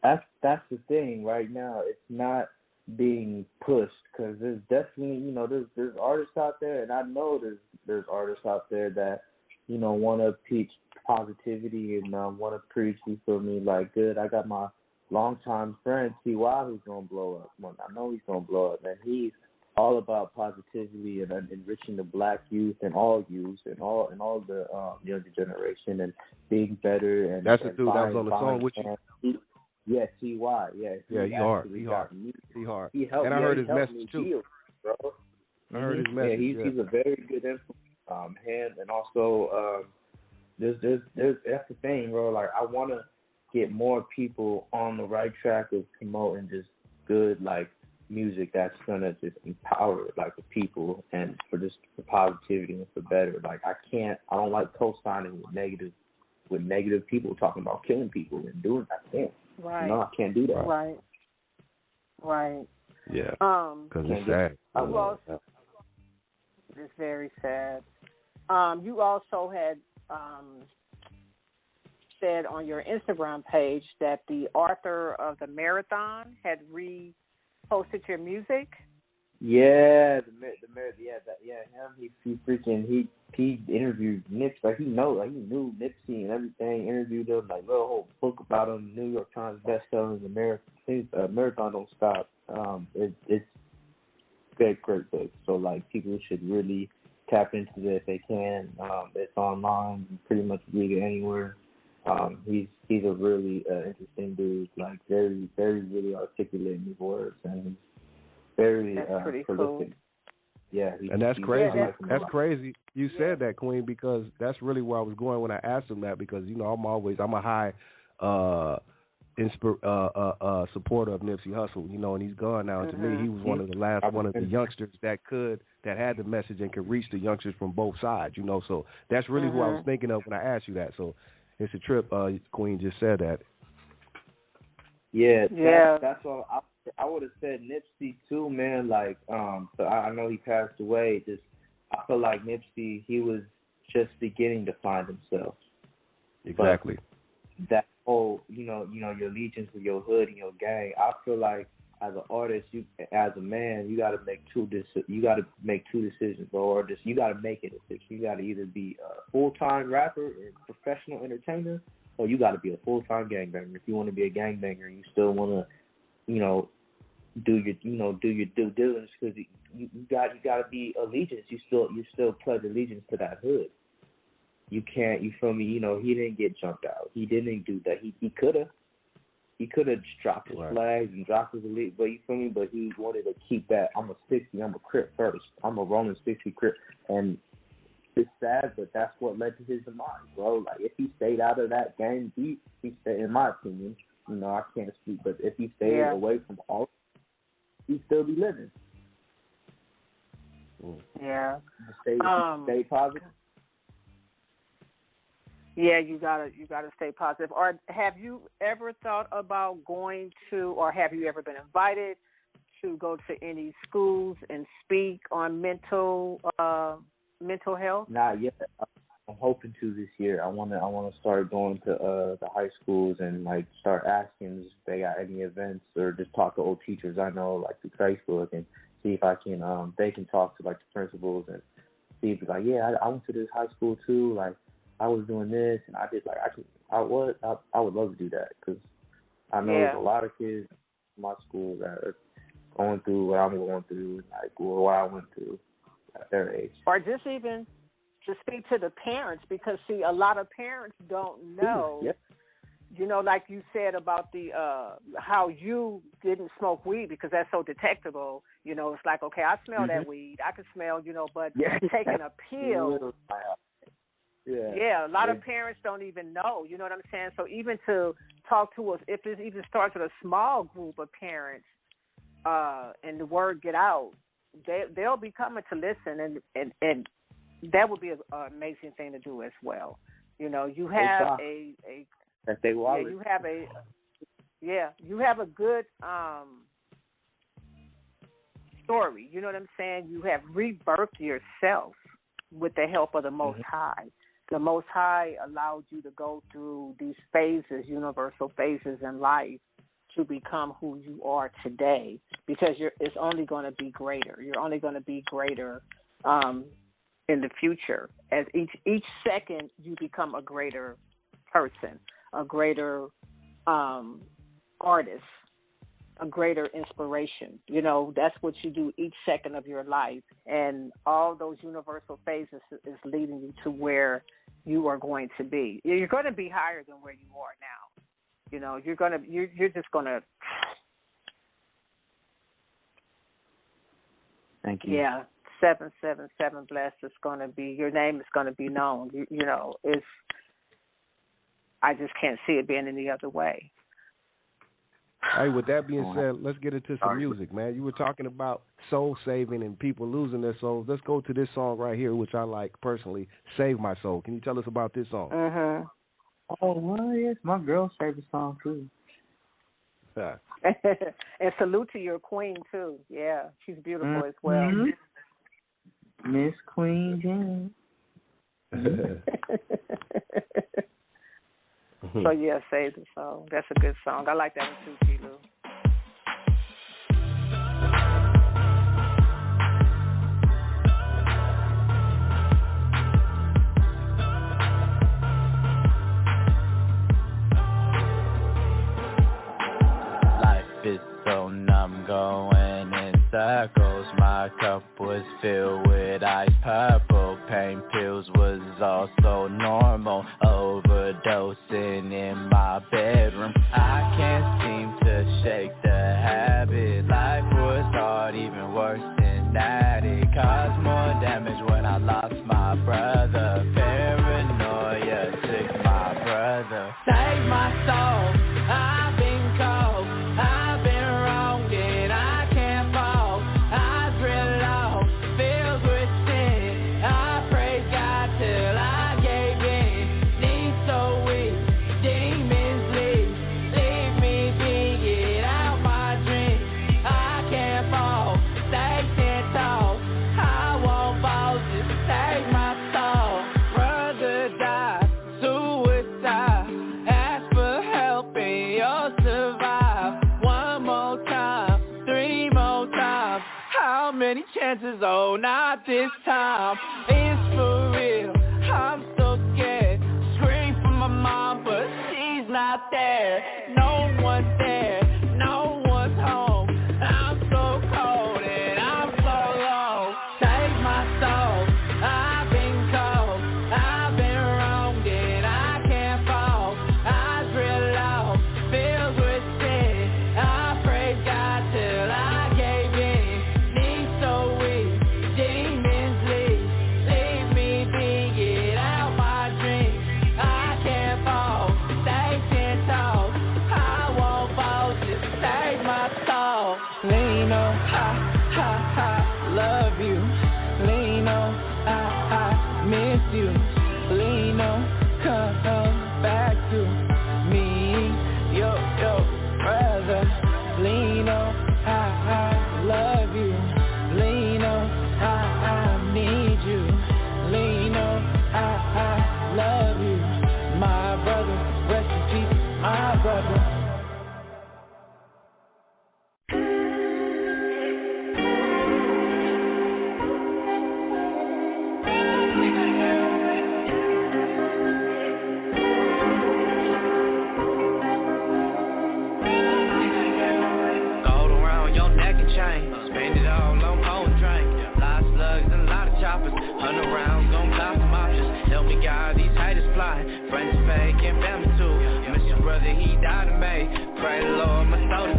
That's the thing right now. It's not being pushed because there's definitely, there's artists out there, and I know there's artists out there that, want to preach positivity and want to preach, you feel me, like, good, I got my longtime friend T.Y. who's gonna blow up. Well, I know he's gonna blow up, and he's all about positivity and enriching the black youth and all youth and all the younger generation and being better. And that's the dude that was on the song with you. Yeah, T.Y. Yeah, he hard. He hard. He helped, and I heard his message too, deal, bro. I heard his message. Yeah, he's a very good influence. Him, and also there's that's the thing, bro. Like, I want to get more people on the right track of promoting just good, like, music that's gonna just empower, like, the people and for positivity and for better. Like, I don't like co-signing with negative people talking about killing people and doing that. I can't. Right. No, I can't do that. Right. Yeah. Because it's sad. It's very sad. You also had said on your Instagram page that the author of the marathon had reposted your music. Yeah, him. He interviewed Nipsey. Like, he knew Nipsey and everything. Interviewed him, like, wrote a whole book about him. New York Times bestseller. The marathon don't stop. It's great book. So, like, people should really tap into it if they can. It's online. You pretty much read it anywhere. He's a really interesting dude, like, very, very, really articulate in his words, and he's very prolific. Cool. Yeah, and that's crazy. That's crazy. You said that, Queen, because that's really where I was going when I asked him that. Because I'm a high supporter of Nipsey Hustle, and he's gone now. And to me, he was one of the youngsters that had the message and could reach the youngsters from both sides. So that's really who I was thinking of when I asked you that. So. It's a trip. Queen just said that. Yeah. That's all. I would have said Nipsey too, man. Like, so I know he passed away. I feel like Nipsey, he was just beginning to find himself. Exactly. But that whole, your allegiance with your hood and your gang. I feel like as an artist, as a man, you got to make two decisions, bro. Or just you got to make a decision. You got to either be a full-time rapper or professional entertainer, or you got to be a full-time gangbanger. If you want to be a gangbanger, you still want to, do your due diligence, because you got to be allegiance. You still pledge allegiance to that hood. You can't. You feel me? He didn't get jumped out. He didn't do that. He could have. He could have dropped his flags and dropped his elite, but you feel me? But he wanted to keep that. I'm a 60. I'm a Crip first. I'm a Roman 60 Crip, and it's sad, but that's what led to his demise, bro. Like, if he stayed out of that gang beat, he stayed. In my opinion, I can't speak, but if he stayed away from all, he'd still be living. Yeah. Stay positive. Yeah, you gotta stay positive. Or have you ever thought about going to, or have you ever been invited to go to any schools and speak on mental health? Not yet. I'm hoping to this year. I want to start going to the high schools and, like, start asking if they got any events, or just talk to old teachers I know, like, through Facebook, and see if I can they can talk to, like, the principals and see if, like, I went to this high school too, like, I was doing this, and I did, like, I would love to do that, because I know there's a lot of kids in my school that are going through what I'm going through, like, or what I went through at their age. Or just even to speak to the parents, because, see, a lot of parents don't know you know, like you said about the how you didn't smoke weed because that's so detectable. You know, it's like, okay, I smell that weed. I can smell, you know, but taking a pill. Yeah, a lot of parents don't even know. You know what I'm saying? So even to talk to us, if it even starts with a small group of parents, and the word get out, they'll be coming to listen, and that would be an amazing thing to do as well. You know, you have you have a good story. You know what I'm saying? You have rebirthed yourself with the help of the Most High. The Most High allowed you to go through these phases, universal phases in life, to become who you are today, because it's only going to be greater. You're only going to be greater in the future. As each second, you become a greater person, a greater artist, a greater inspiration. You know, that's what you do each second of your life. And all those universal phases is leading you to where you are going to be. You're going to be higher than where you are now. You know, you're just going to. Thank you. Yeah. 777 Blest is going to be, your name is going to be known. You know, I just can't see it being any other way. Hey, with that being said, let's get into some music, man. You were talking about soul saving and people losing their souls. Let's go to this song right here, which I like personally, Save My Soul. Can you tell us about this song? Oh, well, yes, my girl's favorite song, too. Yeah. And salute to your queen, too. Yeah, she's beautiful as well. Miss Queen Jane. So, yeah, Save the Soul. That's a good song. I like that one, too, G-Lew. It's so numb, going in circles. My cup was filled with ice purple. Pain pills was also normal. Overdosing in my bedroom. I can't seem to shake the habit. Life was hard, even worse than that. It caused more damage when I lost my brother. Paranoia took my brother. Save my soul. I've been cold. I've been wronged and I can't fall. I drill low, filled with sin. I praise God till I gave in. Knees so weak, demons leave me be, get out my dreams. I can't fall, they can't talk. I won't fall, just take my soul. Brother died, suicide. Ask for help and you'll survive. One more time, three more times. How many chances? Oh, not this time. It's for real, I'm so scared. Scream for my mom, but she's not there. No one's there, no one's home. I'm so cold and I'm so low. Save my soul, I've been cold. I've been wronged and I can't fall. I drill low, filled with sin. I praise God till I gave in. Knees so weak, demons leave me be, get out my dreams. I can't fall, they can't talk. I made. Pray the Lord my soul to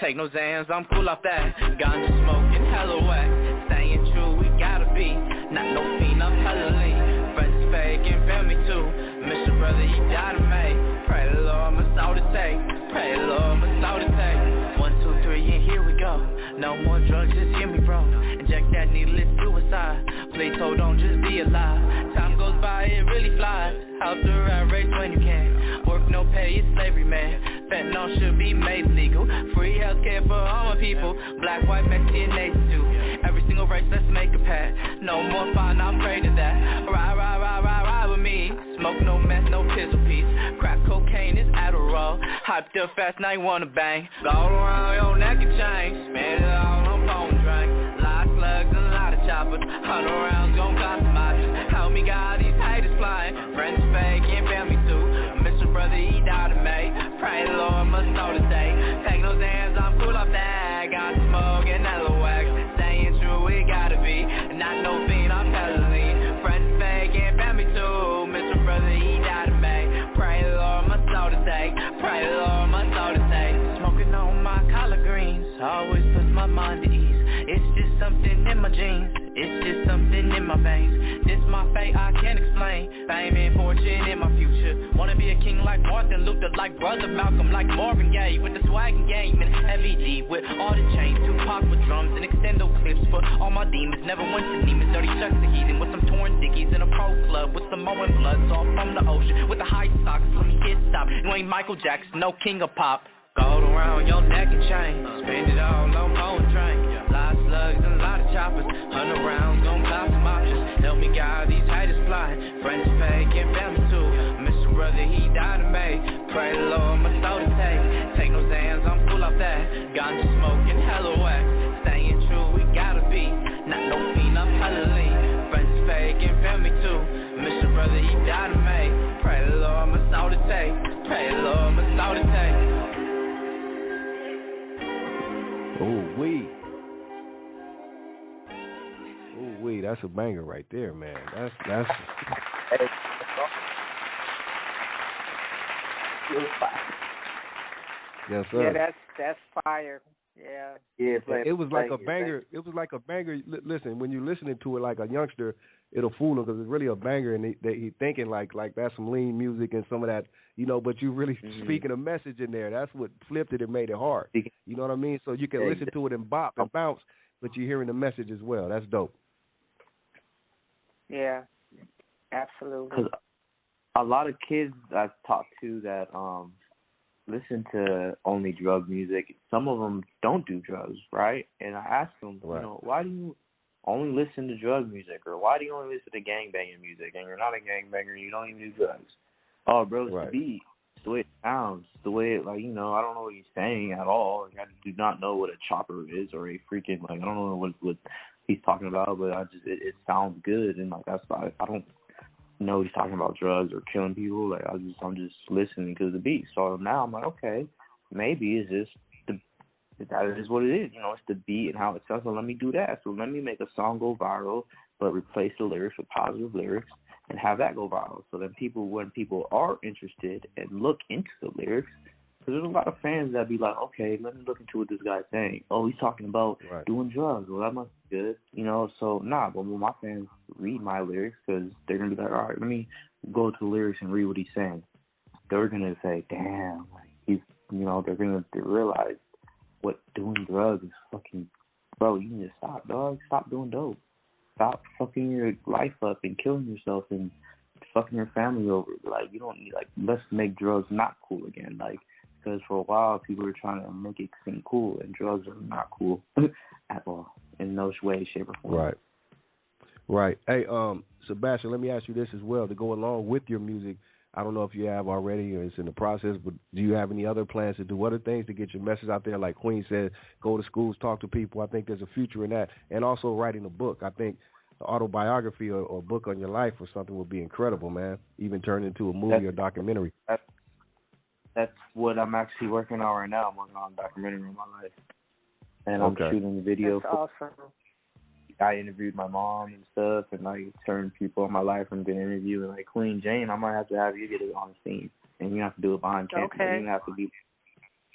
take no Xans, I'm cool off that. Ganja smoking, hella whack. Staying true, we gotta be. Not no fiend, I'm hella lean. Friends is fake and family too. Miss your brother, he died of me. Pray the Lord my soul to take. Pray the Lord my soul to take. 1, 2, 3, and here we go. No more drugs, just hear me, bro. Inject that needless suicide. Please hold on, just be alive. Time goes by, it really flies. Out the rat race when you can. Work no pay, it's slavery, man. Fentanyl should be made legal. Free healthcare for all my people. Black, white, Mexican, Asian too. Every single race, let's make a pact. No more fine, I pray to that. Ride with me. Smoke no meth, no pizzle piece. Crack cocaine is Adderall. Hyped up fast, now you wanna bang. Go around your neck and chain. Spend it all on phone drink. Lot of slugs and a lot of choppers. 100 rounds gon' cost some options. Help me God, these haters flying. Friends fake and family too. Mr. Brother, he died of me. Pray the Lord must know to say. Take no Xans, I'm cool off that. Got smoke and hella wax. Staying true, we gotta be. Not no fiend, I'm hella lean. Friends fake and family too. Mr. Brother, he died of me. Pray the Lord must know to say. Pray the Lord must know to say. Smoking on my collard greens always puts my mind at ease. It's just something in my jeans. It's just something in my veins. This my fate, I can't explain. Fame and fortune in my future. Wanna be a king like Martin Luther, like Brother Malcolm, like Marvin Gaye, with the swag and game and LED, with all the chains, Tupac with drums and extendo clips for all my demons. Never went to Neiman's, dirty chucks to heathen, with some torn dickies in a pro club, with some Moen bloods all from the ocean, with the high socks, let me hit stop. You ain't Michael Jackson, no king of pop. Gold around your neck and chain, spend it all on phone train. Lot of slugs and a lot of choppers, 100 rounds gon' cost some options. Help me guide these haters flying, friends fake and family too. Mr. Brother, he died of me. Pray the Lord my soul to take no Xans, I'm full off that. Ganja smoking, hella whack. Staying true, we gotta be. Not no fiend, I'm hella lean. Friends fake and family too. Mr. Brother, he died of me. Pray the Lord my soul to take. Pray the Lord my soul to take. Ooh-wee, that's a banger right there, man. That's yes, sir. Yeah, that's fire. Yeah. Yeah, it was like a banger. It was like a banger. Listen, when you're listening to it like a youngster, it'll fool him because it's really a banger, and he thinking like that's some lean music and some of that, you know. But you really speaking a message in there. That's what flipped it and made it hard. You know what I mean? So you can listen to it and bop and bounce, but you're hearing the message as well. That's dope. Yeah, absolutely. Because a lot of kids I've talked to that listen to only drug music, some of them don't do drugs, right? And I ask them, you know, why do you only listen to drug music, or why do you only listen to gangbanging music, and you're not a gangbanger and you don't even do drugs? Oh, bro, it's the beat. It's the way it sounds. It's the way it, like, you know, I don't know what he's saying at all. Like, I do not know what a chopper is or a freaking, like, I don't know what he's talking about, but it sounds good, and like that's why I don't know he's talking about drugs or killing people. Like I'm just listening to the beat. So now I'm like, okay, maybe it's just that is what it is. You know, it's the beat and how it sounds. So let me do that. So let me make a song go viral, but replace the lyrics with positive lyrics and have that go viral. So then when people are interested and look into the lyrics. Because there's a lot of fans that be like, okay, let me look into what this guy's saying. Oh, he's talking about doing drugs. Well, that must be good. You know, so, but when my fans read my lyrics, because they're going to be like, all right, let me go to the lyrics and read what he's saying. They're going to say, damn, like he's, you know, they're going to realize what doing drugs is fucking, bro, you need to stop, dog. Stop doing dope. Stop fucking your life up and killing yourself and fucking your family over. Like, you don't need, like, let's make drugs not cool again. Like, because for a while, people were trying to make it seem cool, and drugs are not cool at all, in no way, shape, or form. Right. Hey, Sebastian, let me ask you this as well. To go along with your music, I don't know if you have already or it's in the process, but do you have any other plans to do other things to get your message out there? Like Queen said, go to schools, talk to people. I think there's a future in that. And also writing a book. I think an autobiography or a book on your life or something would be incredible, man. Even turn into a movie or documentary. That's what I'm actually working on right now. I'm working on a documentary on my life. And I'm shooting the video. That's awesome. I interviewed my mom and stuff, and like certain people in my life I'm going to interview. And like Queen Jane, I might have to have you get it on the scene and you have to do it behind camera. Okay. You have to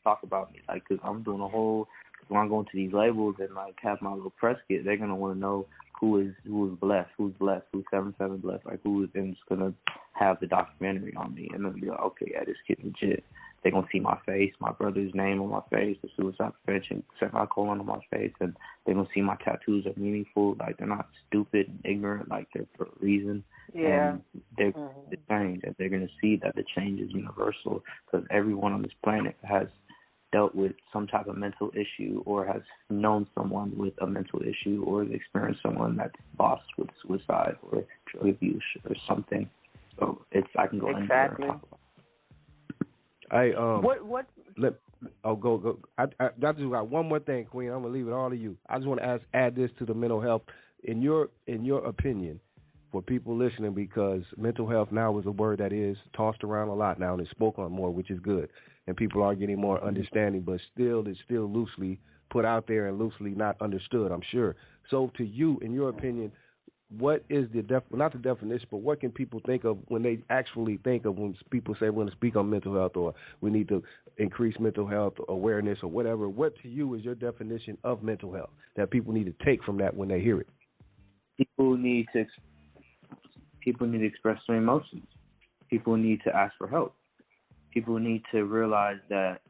talk about me, like, because I'm doing a whole. When I go into these labels and like have my little press kit, they're gonna want to know who is Blessed, who's 77 Blessed, like who is then just gonna have the documentary on me, and then be like, okay, yeah, this kid legit. They're gonna see my face, my brother's name on my face, the suicide prevention semicolon on my face, and they're gonna see my tattoos are meaningful, like they're not stupid and ignorant, like they're for a reason. Yeah. And they're the change, and they're gonna see that the change is universal, because everyone on this planet has dealt with some type of mental issue, or has known someone with a mental issue, or has experienced someone that's lost with suicide or drug abuse or something. So I can go in there and talk about go. I just got one more thing, Queen. I'm gonna leave it all to you. I just want to add this to the mental health. In your opinion, for people listening, because mental health now is a word that is tossed around a lot now and it's spoken on more, which is good. And people are getting more understanding, but it's still loosely put out there and loosely not understood, I'm sure. So to you, in your opinion, what is not the definition, but what can people think of when they actually think of when people say we're going to speak on mental health, or we need to increase mental health awareness or whatever? What to you is your definition of mental health that people need to take from that when they hear it? People need to express their emotions. People need to ask for help. People need to realize that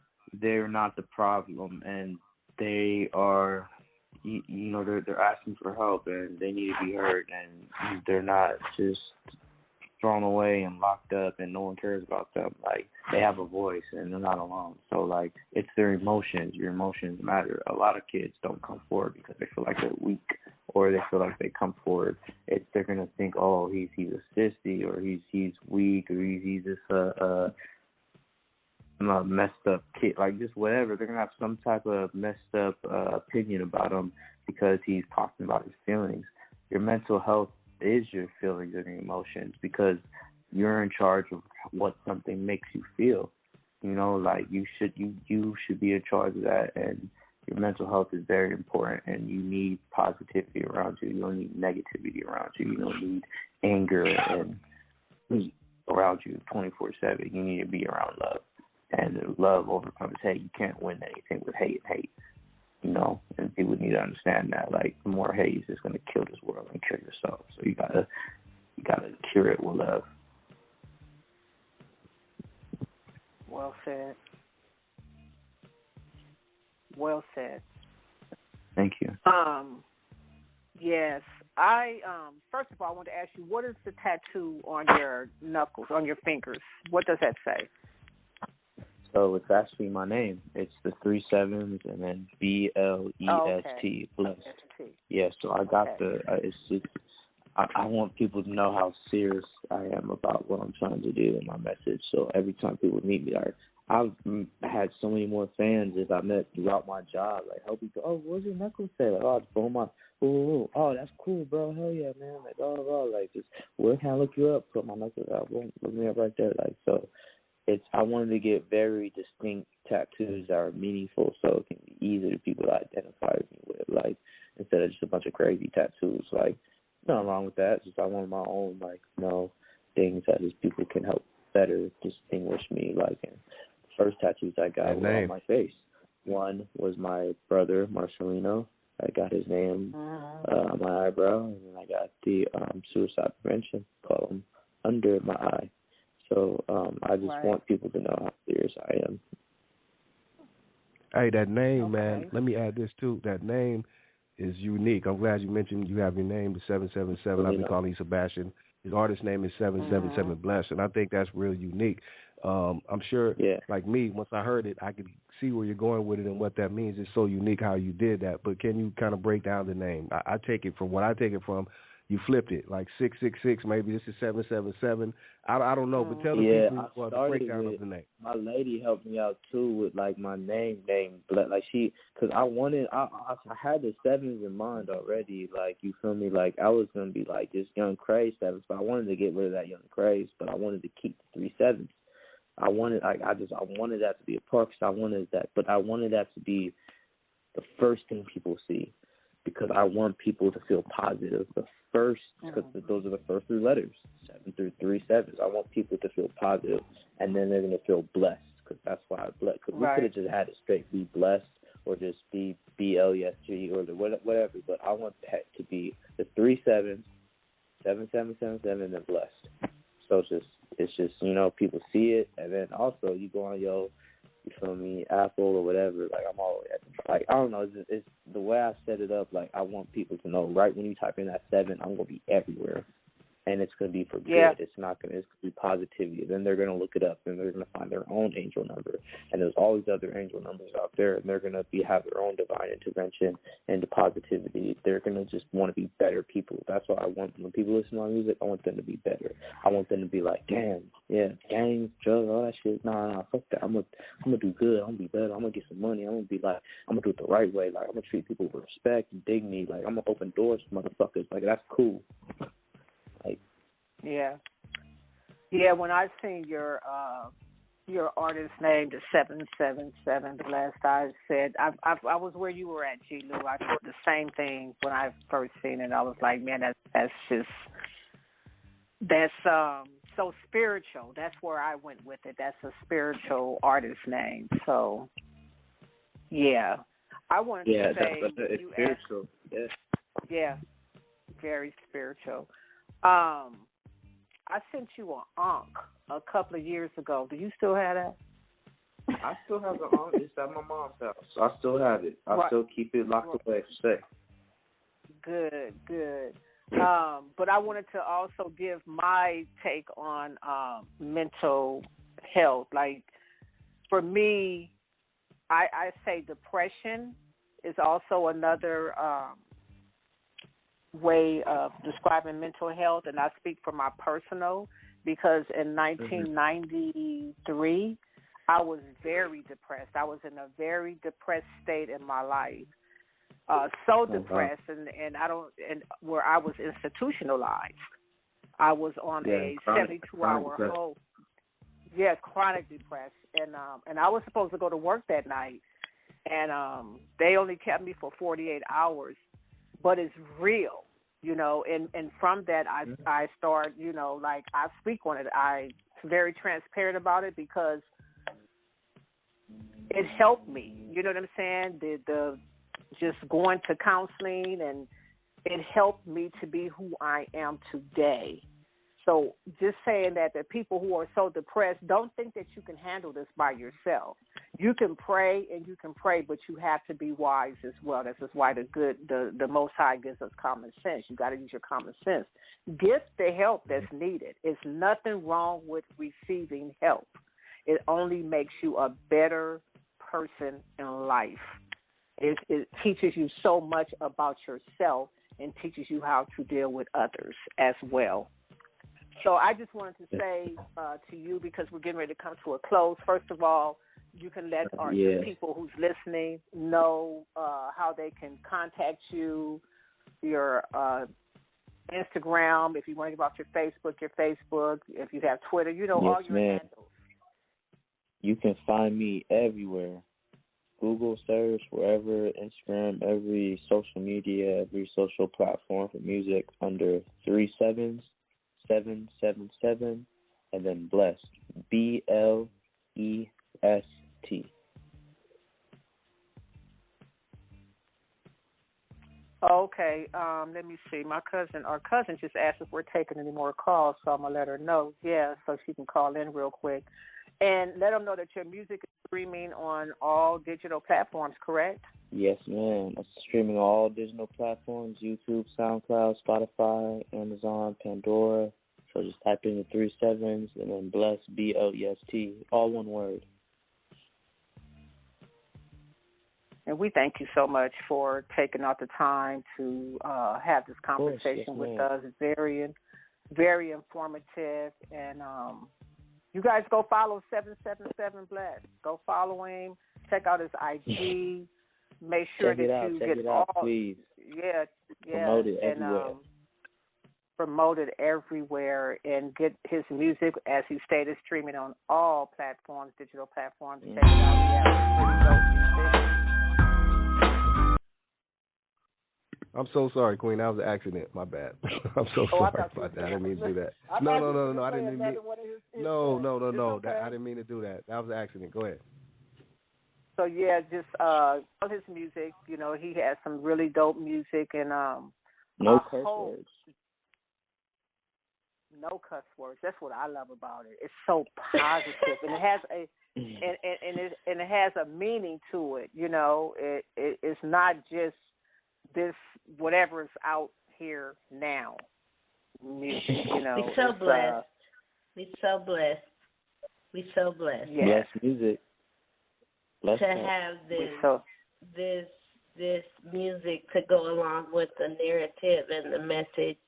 they're not the problem, and they are, they're asking for help, and they need to be heard, and they're not just thrown away and locked up, and no one cares about them. Like, they have a voice, and they're not alone. So, like, it's their emotions. Your emotions matter. A lot of kids don't come forward because they feel like they're weak, or they feel like they come forward. They're gonna think, oh, he's a sissy, or he's weak, or he's just a messed up kid, like just whatever. They're gonna have some type of messed up opinion about him because he's talking about his feelings. Your mental health is your feelings and your emotions, because you're in charge of what something makes you feel. Like you should be in charge of that, and your mental health is very important, and you need positivity around you. You don't need negativity around you. You don't need anger and hate around you 24/7. You need to be around love. And love overcomes hate. You can't win anything with hate. And people need to understand that. Like, the more hate is just going to kill this world and kill yourself. So you gotta cure it with love. Well said. Well said. Thank you. Yes. First of all, I want to ask you, what is the tattoo on your knuckles, on your fingers? What does that say? So it's actually my name. It's the 3 7s and then BLEST, Blest. Yeah, so I got I want people to know how serious I am about what I'm trying to do in my message. So every time people meet me, I've had so many more fans as I met throughout my job. Like, help me go, oh, what's your knuckles say? Like, oh, it's phone my, oh, that's cool, bro. Hell yeah, man. Like, like, just, where can I look you up? Put my knuckles out. Boom, look me up right there. Like, so. I wanted to get very distinct tattoos that are meaningful, so it can be easy for people to identify me with, like, instead of just a bunch of crazy tattoos. Like, nothing wrong with that. Just I wanted my own, things that just people can help better distinguish me. Like, and the first tattoos I got were on my face. One was my brother, Marcelino. I got his name on my eyebrow, and then I got the suicide prevention column under my eye. So I just want people to know how serious I am. Hey, that name, man, let me add this too. That name is unique. I'm glad you mentioned you have your name, the 777. I've been calling you Sebastian. His artist name is 777 Blest, and I think that's real unique. I'm sure, like me, once I heard it, I could see where you're going with it and what that means. It's so unique how you did that. But can you kind of break down the name? I take it from what I take it from. You flipped it, like 666, maybe this is 777. I don't know, but tell the people the breakdown of the name. My lady helped me out too with my name, like because I had the 7s in mind already. Like, you feel me? Like, I was gonna be like this Young Craze 7s, but I wanted to get rid of that Young Craze, but I wanted to keep the 3 7s. I wanted that to be a part, because I wanted that, but I wanted that to be the first thing people see. because I want people to feel positive. The first, because those are the first three letters, 7 through 3 sevens. I want people to feel positive, and then they're going to feel blessed, because that's why I blessed. Because we could have just had it straight be blessed or just be BLESG or whatever, but I want that to be the 3 sevens, 7, 7, 7, 7, and then blessed. So it's just, you know, people see it, and then also you go on you feel me, Apple or whatever, like I'm always, like, I don't know, it's the way I set it up, like I want people to know right when you type in that 7, I'm going to be everywhere. And it's going to be for good. It's not going to, it's going to be positivity. Then they're going to look it up, and they're going to find their own angel number. And there's all these other angel numbers out there, and they're going to have their own divine intervention into positivity. They're going to just want to be better people. That's what I want. When people listen to my music, I want them to be better. I want them to be like, damn, yeah, gangs, drugs, all that shit. Nah, fuck that. I'm gonna do good. I'm going to be better. I'm going to get some money. I'm going to be like, I'm going to do it the right way. Like, I'm going to treat people with respect and dignity. Like, I'm going to open doors for motherfuckers. Like, that's cool. Yeah. When I seen your artist name, the 777 Blest, I said I was where you were at, G-Lew. I thought the same thing when I first seen it. I was like, man, that's so spiritual. That's where I went with it. That's a spiritual artist name. So yeah, I wanted to say it's spiritual. Yeah, very spiritual. I sent you an Ankh a couple of years ago. Do you still have that? I still have the Ankh. It's at my mom's house. So I still have it. I still keep it locked away for safe. Good. But I wanted to also give my take on mental health. Like, for me, I say depression is also another way of describing mental health, and I speak from my personal, because in 1993 I was very depressed. I was in a very depressed state in my life, so depressed, and where I was institutionalized. I was on a 72-hour hold. Yeah, chronic depressed, and I was supposed to go to work that night, and they only kept me for 48 hours. But it's real, you know, and from that I start, you know, like I speak on it. I'm very transparent about it because it helped me. You know what I'm saying? The just going to counseling, and it helped me to be who I am today. So just saying that the people who are so depressed, don't think that you can handle this by yourself. You can pray, but you have to be wise as well. This is why the Most High gives us common sense. You got to use your common sense. Get the help that's needed. There's nothing wrong with receiving help. It only makes you a better person in life. It teaches you so much about yourself and teaches you how to deal with others as well. So I just wanted to say to you, because we're getting ready to come to a close, first of all, you can let the people who's listening know how they can contact you, your Instagram, if you want to give out your Facebook, if you have Twitter, you know, all your handles. You can find me everywhere. Google search, wherever, Instagram, every social media, every social platform for music under 3 sevens. 777, and then Blest, BLEST. Okay, let me see. Our cousin just asked if we're taking any more calls, so I'm gonna let her know. Yeah, so she can call in real quick, and let them know that your music is streaming on all digital platforms. Correct? Yes, ma'am. It's streaming on all digital platforms: YouTube, SoundCloud, Spotify, Amazon, Pandora. So just type in the 3 sevens and then Blest, BLEST, all one word. And we thank you so much for taking out the time to have this conversation with us. It's very, very informative. And you guys go follow 777 Blest. Go follow him. Check out his IG. Make sure that you get all. Please. Yeah. Promote it everywhere. Promote it everywhere, and get his music, as he stated, streaming on all platforms, digital platforms. Check it out. I'm so sorry, Queen. That was an accident. My bad. I'm so sorry about that. I didn't mean to do that. No. I didn't mean. No. I didn't mean to do that. That was an accident. Go ahead. So yeah, just all his music. You know, he has some really dope music, and no curse words. No cuss words. That's what I love about it. It's so positive, and it has a and it has a meaning to it. You know, it's not just this whatever is out here now. Music, you know, we're so blessed. We're so blessed. Yes. Blessed music. To have this music to go along with the narrative and the message.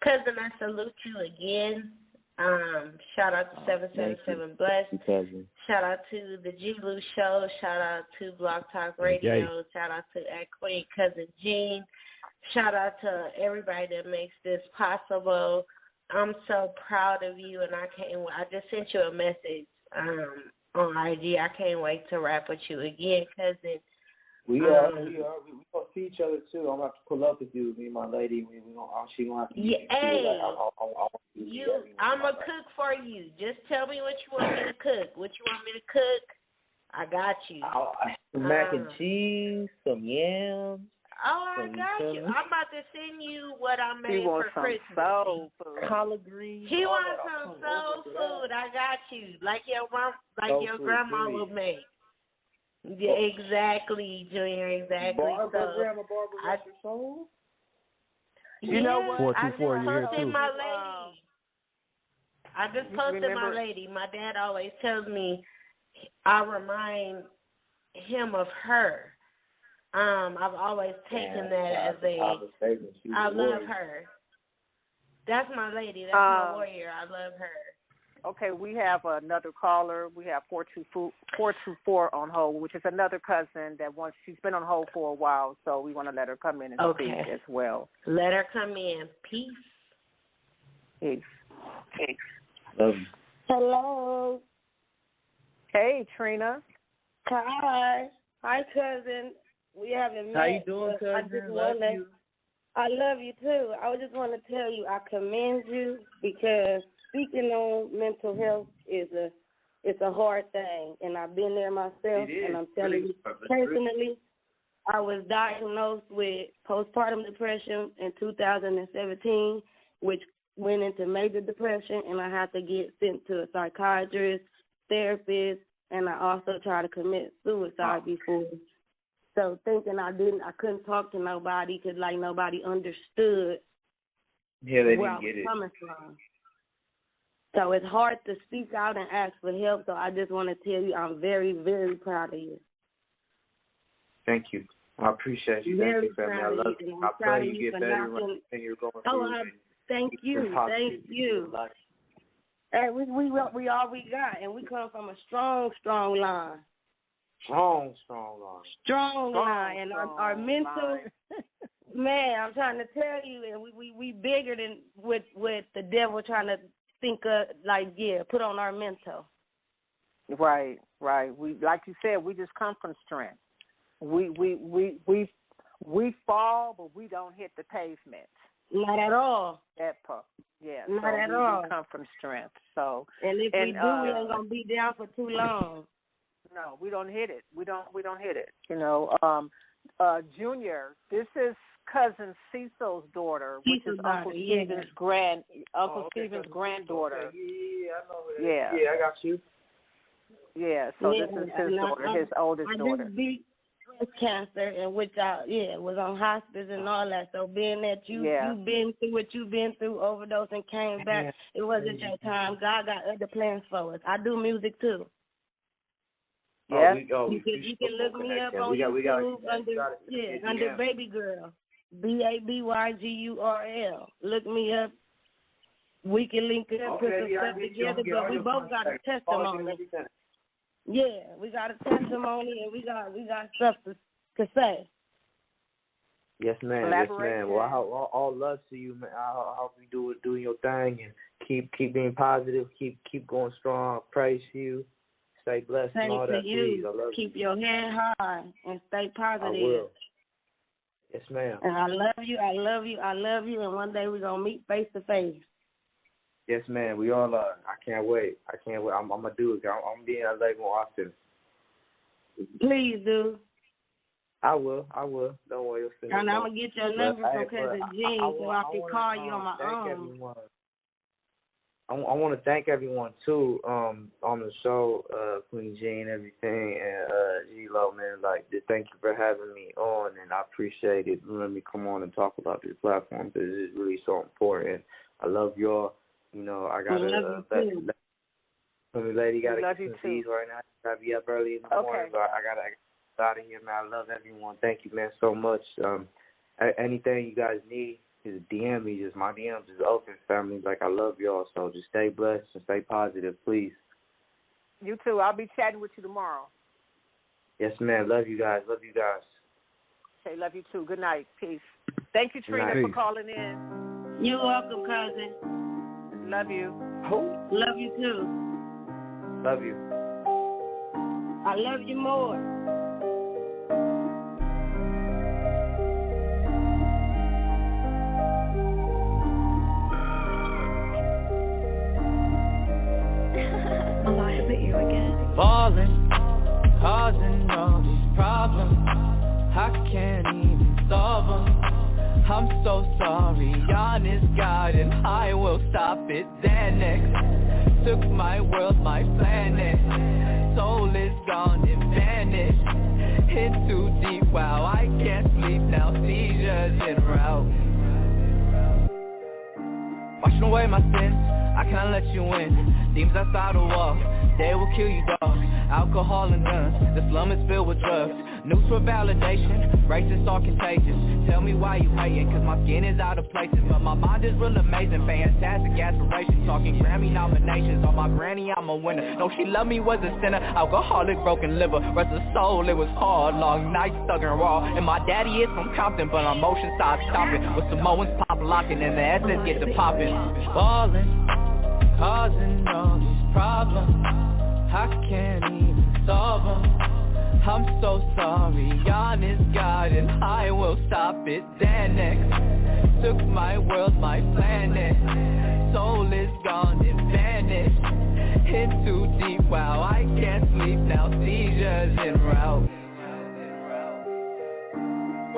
Cousin, I salute you again. Shout out to 777 Blest. Shout out to the G-Lew Show. Shout out to Blog Talk Radio. Okay. Shout out to Queen Cousin Jean. Shout out to everybody that makes this possible. I'm so proud of you, and I just sent you a message on IG. I can't wait to rap with you again, cousin. We gonna see each other too. I'm gonna have to pull up with you, me and my lady. She gonna have to. I'm gonna cook for you. Just tell me what you want me to cook. What you want me to cook? I got you. Some mac and cheese, some yams. Oh, I got you. I'm about to send you what I made for Christmas. Collard greens. He wants some soul food. I got you. Like your grandma would make. Yeah, exactly, Junior. Exactly. Grandma Barbara, soul. You know what? 424, you're here too. My lady. I just posted my lady. My dad always tells me I remind him of her. I've always taken that as I love her. That's my lady. That's my warrior. I love her. Okay, we have another caller. We have 424 on hold, which is another cousin that she's been on hold for a while, so we want to let her come in and speak as well. Let her come in. Peace. Hello. Hey, Trina. Hi, cousin. We haven't met. How you doing, cousin? I love you too. I just want to tell you I commend you because speaking on mental health is a hard thing, and I've been there myself. And I'm telling you personally, I was diagnosed with postpartum depression in 2017, which went into major depression, and I had to get sent to a psychiatrist, therapist, and I also tried to commit suicide before. So thinking I couldn't talk to nobody because nobody understood where I was coming from. So it's hard to speak out and ask for help. So I just want to tell you I'm very, very proud of you. Thank you. I appreciate you. Thank you, family. I love you. I pray you get better when you're going through. Thank you. Thank you. Hey, we all we got, and we come from a strong line. Strong line. And our mental, man, I'm trying to tell you, and we bigger than with the devil trying to think of, put on our mental. Right. We, like you said, we just come from strength. We fall, but we don't hit the pavement. Not at all. That part. Yeah. Not at all. We come from strength. So. And if we do, we ain't gonna be down for too long. No, we don't hit it. We don't hit it. You know, Junior, this is cousin Cecil's daughter, which is Uncle Stephen's Stephen's granddaughter. Yeah, I know her. Yeah. Yeah, I got you. Yeah, so this is his daughter, his oldest daughter. I just beat breast cancer, and which was on hospice and all that. So being that you've been through what you've been through, overdose and came back, it wasn't your time. God got other plans for us. I do music too. Yeah, you can look me up on YouTube under Baby Girl, BABYGURL. Look me up. We can link up, put some stuff together, but we both got a testimony. Yeah, we got a testimony, and we got stuff to say. Yes, ma'am. Yes, ma'am. Well, all love to you, man. I hope you doing your thing and keep being positive. Keep going strong. Praise you. Stay blessed and all that. Please, I love Keep your head high and stay positive. I will. Yes, ma'am. And I love you, and one day we're going to meet face to face. Yes, ma'am. We all are. I can't wait. I'm going to do it. I'm being in LA more often. Please do. I will. Don't worry. And I'm going to get your number from Cousin Gene so I can call you on my own. I want to thank everyone, too, on the show, Queen Jean and everything, and G-Lew, man. Like, thank you for having me on, and I appreciate it. Let me come on and talk about this platform because it's really so important. I love y'all. You know, I got to lady got to get some Z's right now. I got to be up early in the morning, so I got to get out of here, man. I love everyone. Thank you, man, so much. Anything you guys need, just DM me. Just my DMs is open, family. Like, I love y'all, so just stay blessed and stay positive, please. You too. I'll be chatting with you tomorrow. Yes, ma'am. Love you guys. Okay, love you too. Good night. Peace. Thank you, Trina, for calling in. You're welcome, cousin. Love you. Love you too. Love you. I love you more. Falling, causing all these problems. I can't even solve them. I'm so sorry, honest God, and I will stop it. Xanax took my world, my planet. Soul is gone and vanished. Hit too deep, wow, I can't sleep now. Seizures en route. Washing away my sins, I can't let you in. Demons outside the wall, they will kill you, dog. Alcohol and guns, the slum is filled with drugs. News for validation, racists are contagious. Tell me why you hating, cause my skin is out of places. But my mind is real amazing, fantastic aspirations. Talking Grammy nominations, on my granny I'm a winner. No, she loved me, was a sinner. Alcoholic, broken liver, rest of soul, it was hard. Long nights, stuck and raw. And my daddy is from Compton, but I'm Oceanside stopping. With Samoans pop locking and the S's get to popping. Falling, causing all these problems. I can't even solve them. I'm so sorry, honest God, and I will stop it. Xanax took my world, my planet. Soul is gone and vanished. Hit too deep, wow, I can't sleep now. Seizures en route.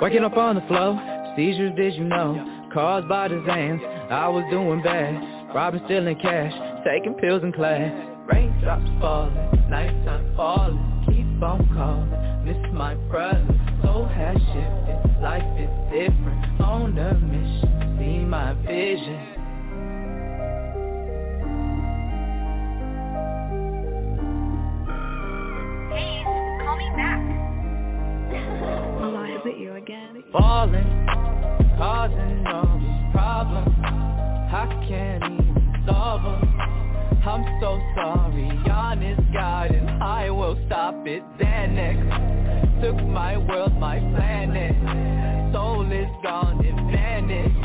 Waking up on the floor, seizures, did you know? Caused by the Xans, I was doing bad. Robbing, stealing cash, taking pills in class. Raindrops falling, nighttime falling. Keep on calling, miss my brother. Soul has shifted, life is different. On a mission, see my vision. Please call me back. Why is it you again? Falling, causing all these problems. I can't even solve them. I'm so sorry, honest God, and I will stop it. Xanax took my world, my planet. Soul is gone and vanished.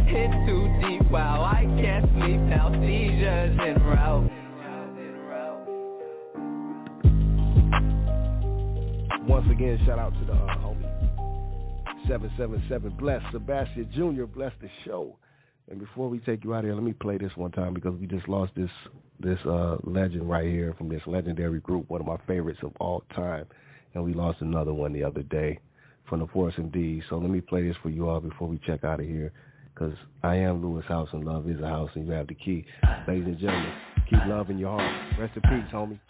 Hit too deep, wow, I can't sleep now. Seizures en route. Once again, shout out to the homie 777 Blest, Sebastian Jr. Bless the show. And before we take you out of here, let me play this one time because we just lost this legend right here from this legendary group, one of my favorites of all time. And we lost another one the other day from the Force MD. So let me play this for you all before we check out of here because I am Lewis House and love is a house and you have the key. Ladies and gentlemen, keep love in your heart. Rest in peace, homie.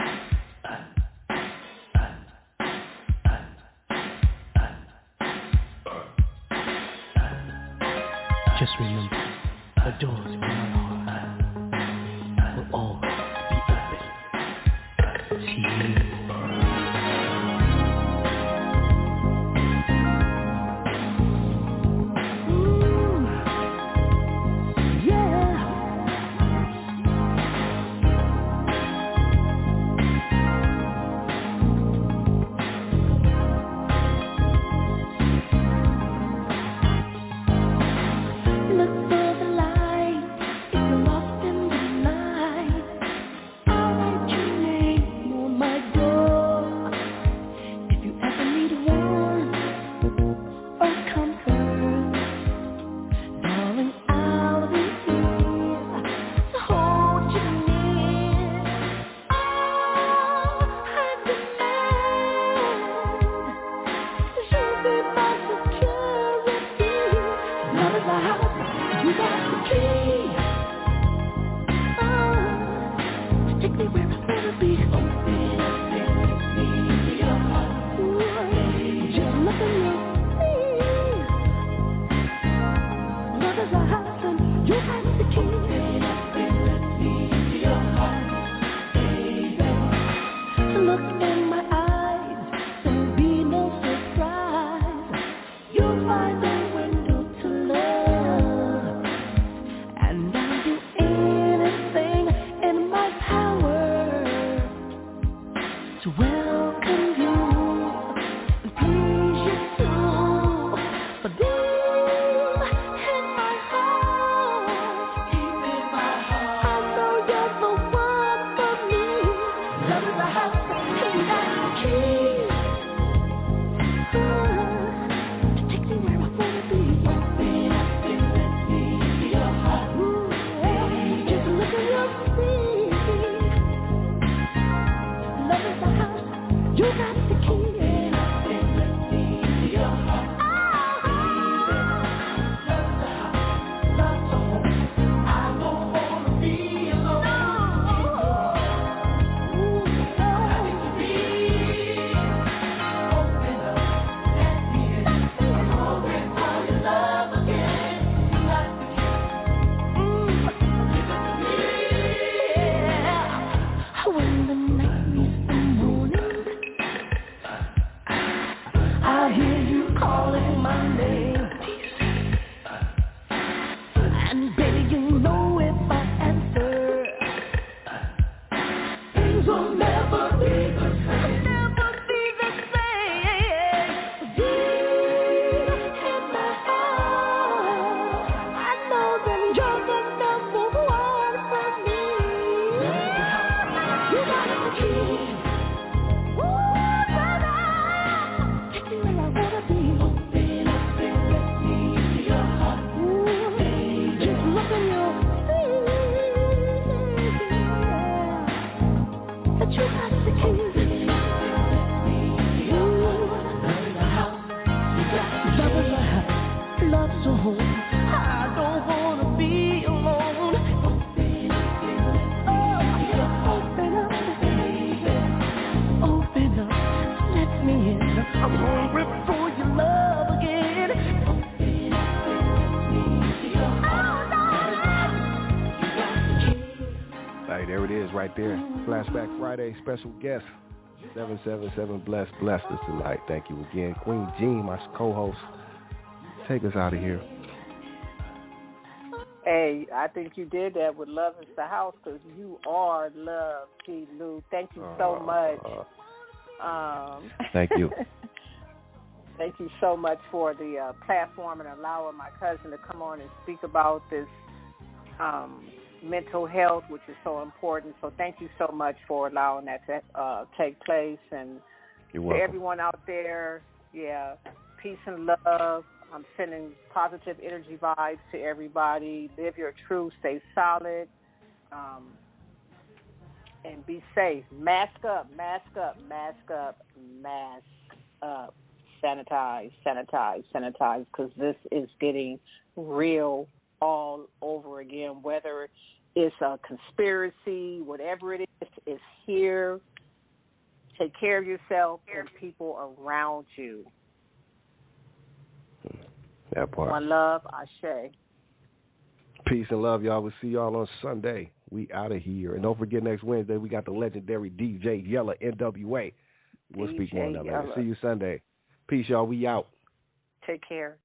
Just remember, the doors of my heart will always be open to you. Look for the light. Right there. Flashback Friday special guest 777 Blest us tonight. Thank you again. Queen Jean, my co-host. Take us out of here. Hey, I think you did that with Love is the House because you are love, G-Lew. Thank you so much. Thank you. Thank you so much for the platform and allowing my cousin to come on and speak about this mental health, which is so important. So thank you so much for allowing that to take place. And to everyone out there, peace and love. I'm sending positive energy vibes to everybody. Live your truth. Stay solid. And be safe. Mask up, mask up, mask up, mask up. Sanitize, sanitize, sanitize, because this is getting real all over again. Whether it's a conspiracy, whatever it is, it's here. Take care of yourself and people around you. That part. One love, Ashe. Peace and love, y'all. We'll see y'all on Sunday. We out of here. And don't forget, next Wednesday, we got the legendary DJ Yella, NWA. We'll speak more on that later. See you Sunday. Peace, y'all. We out. Take care.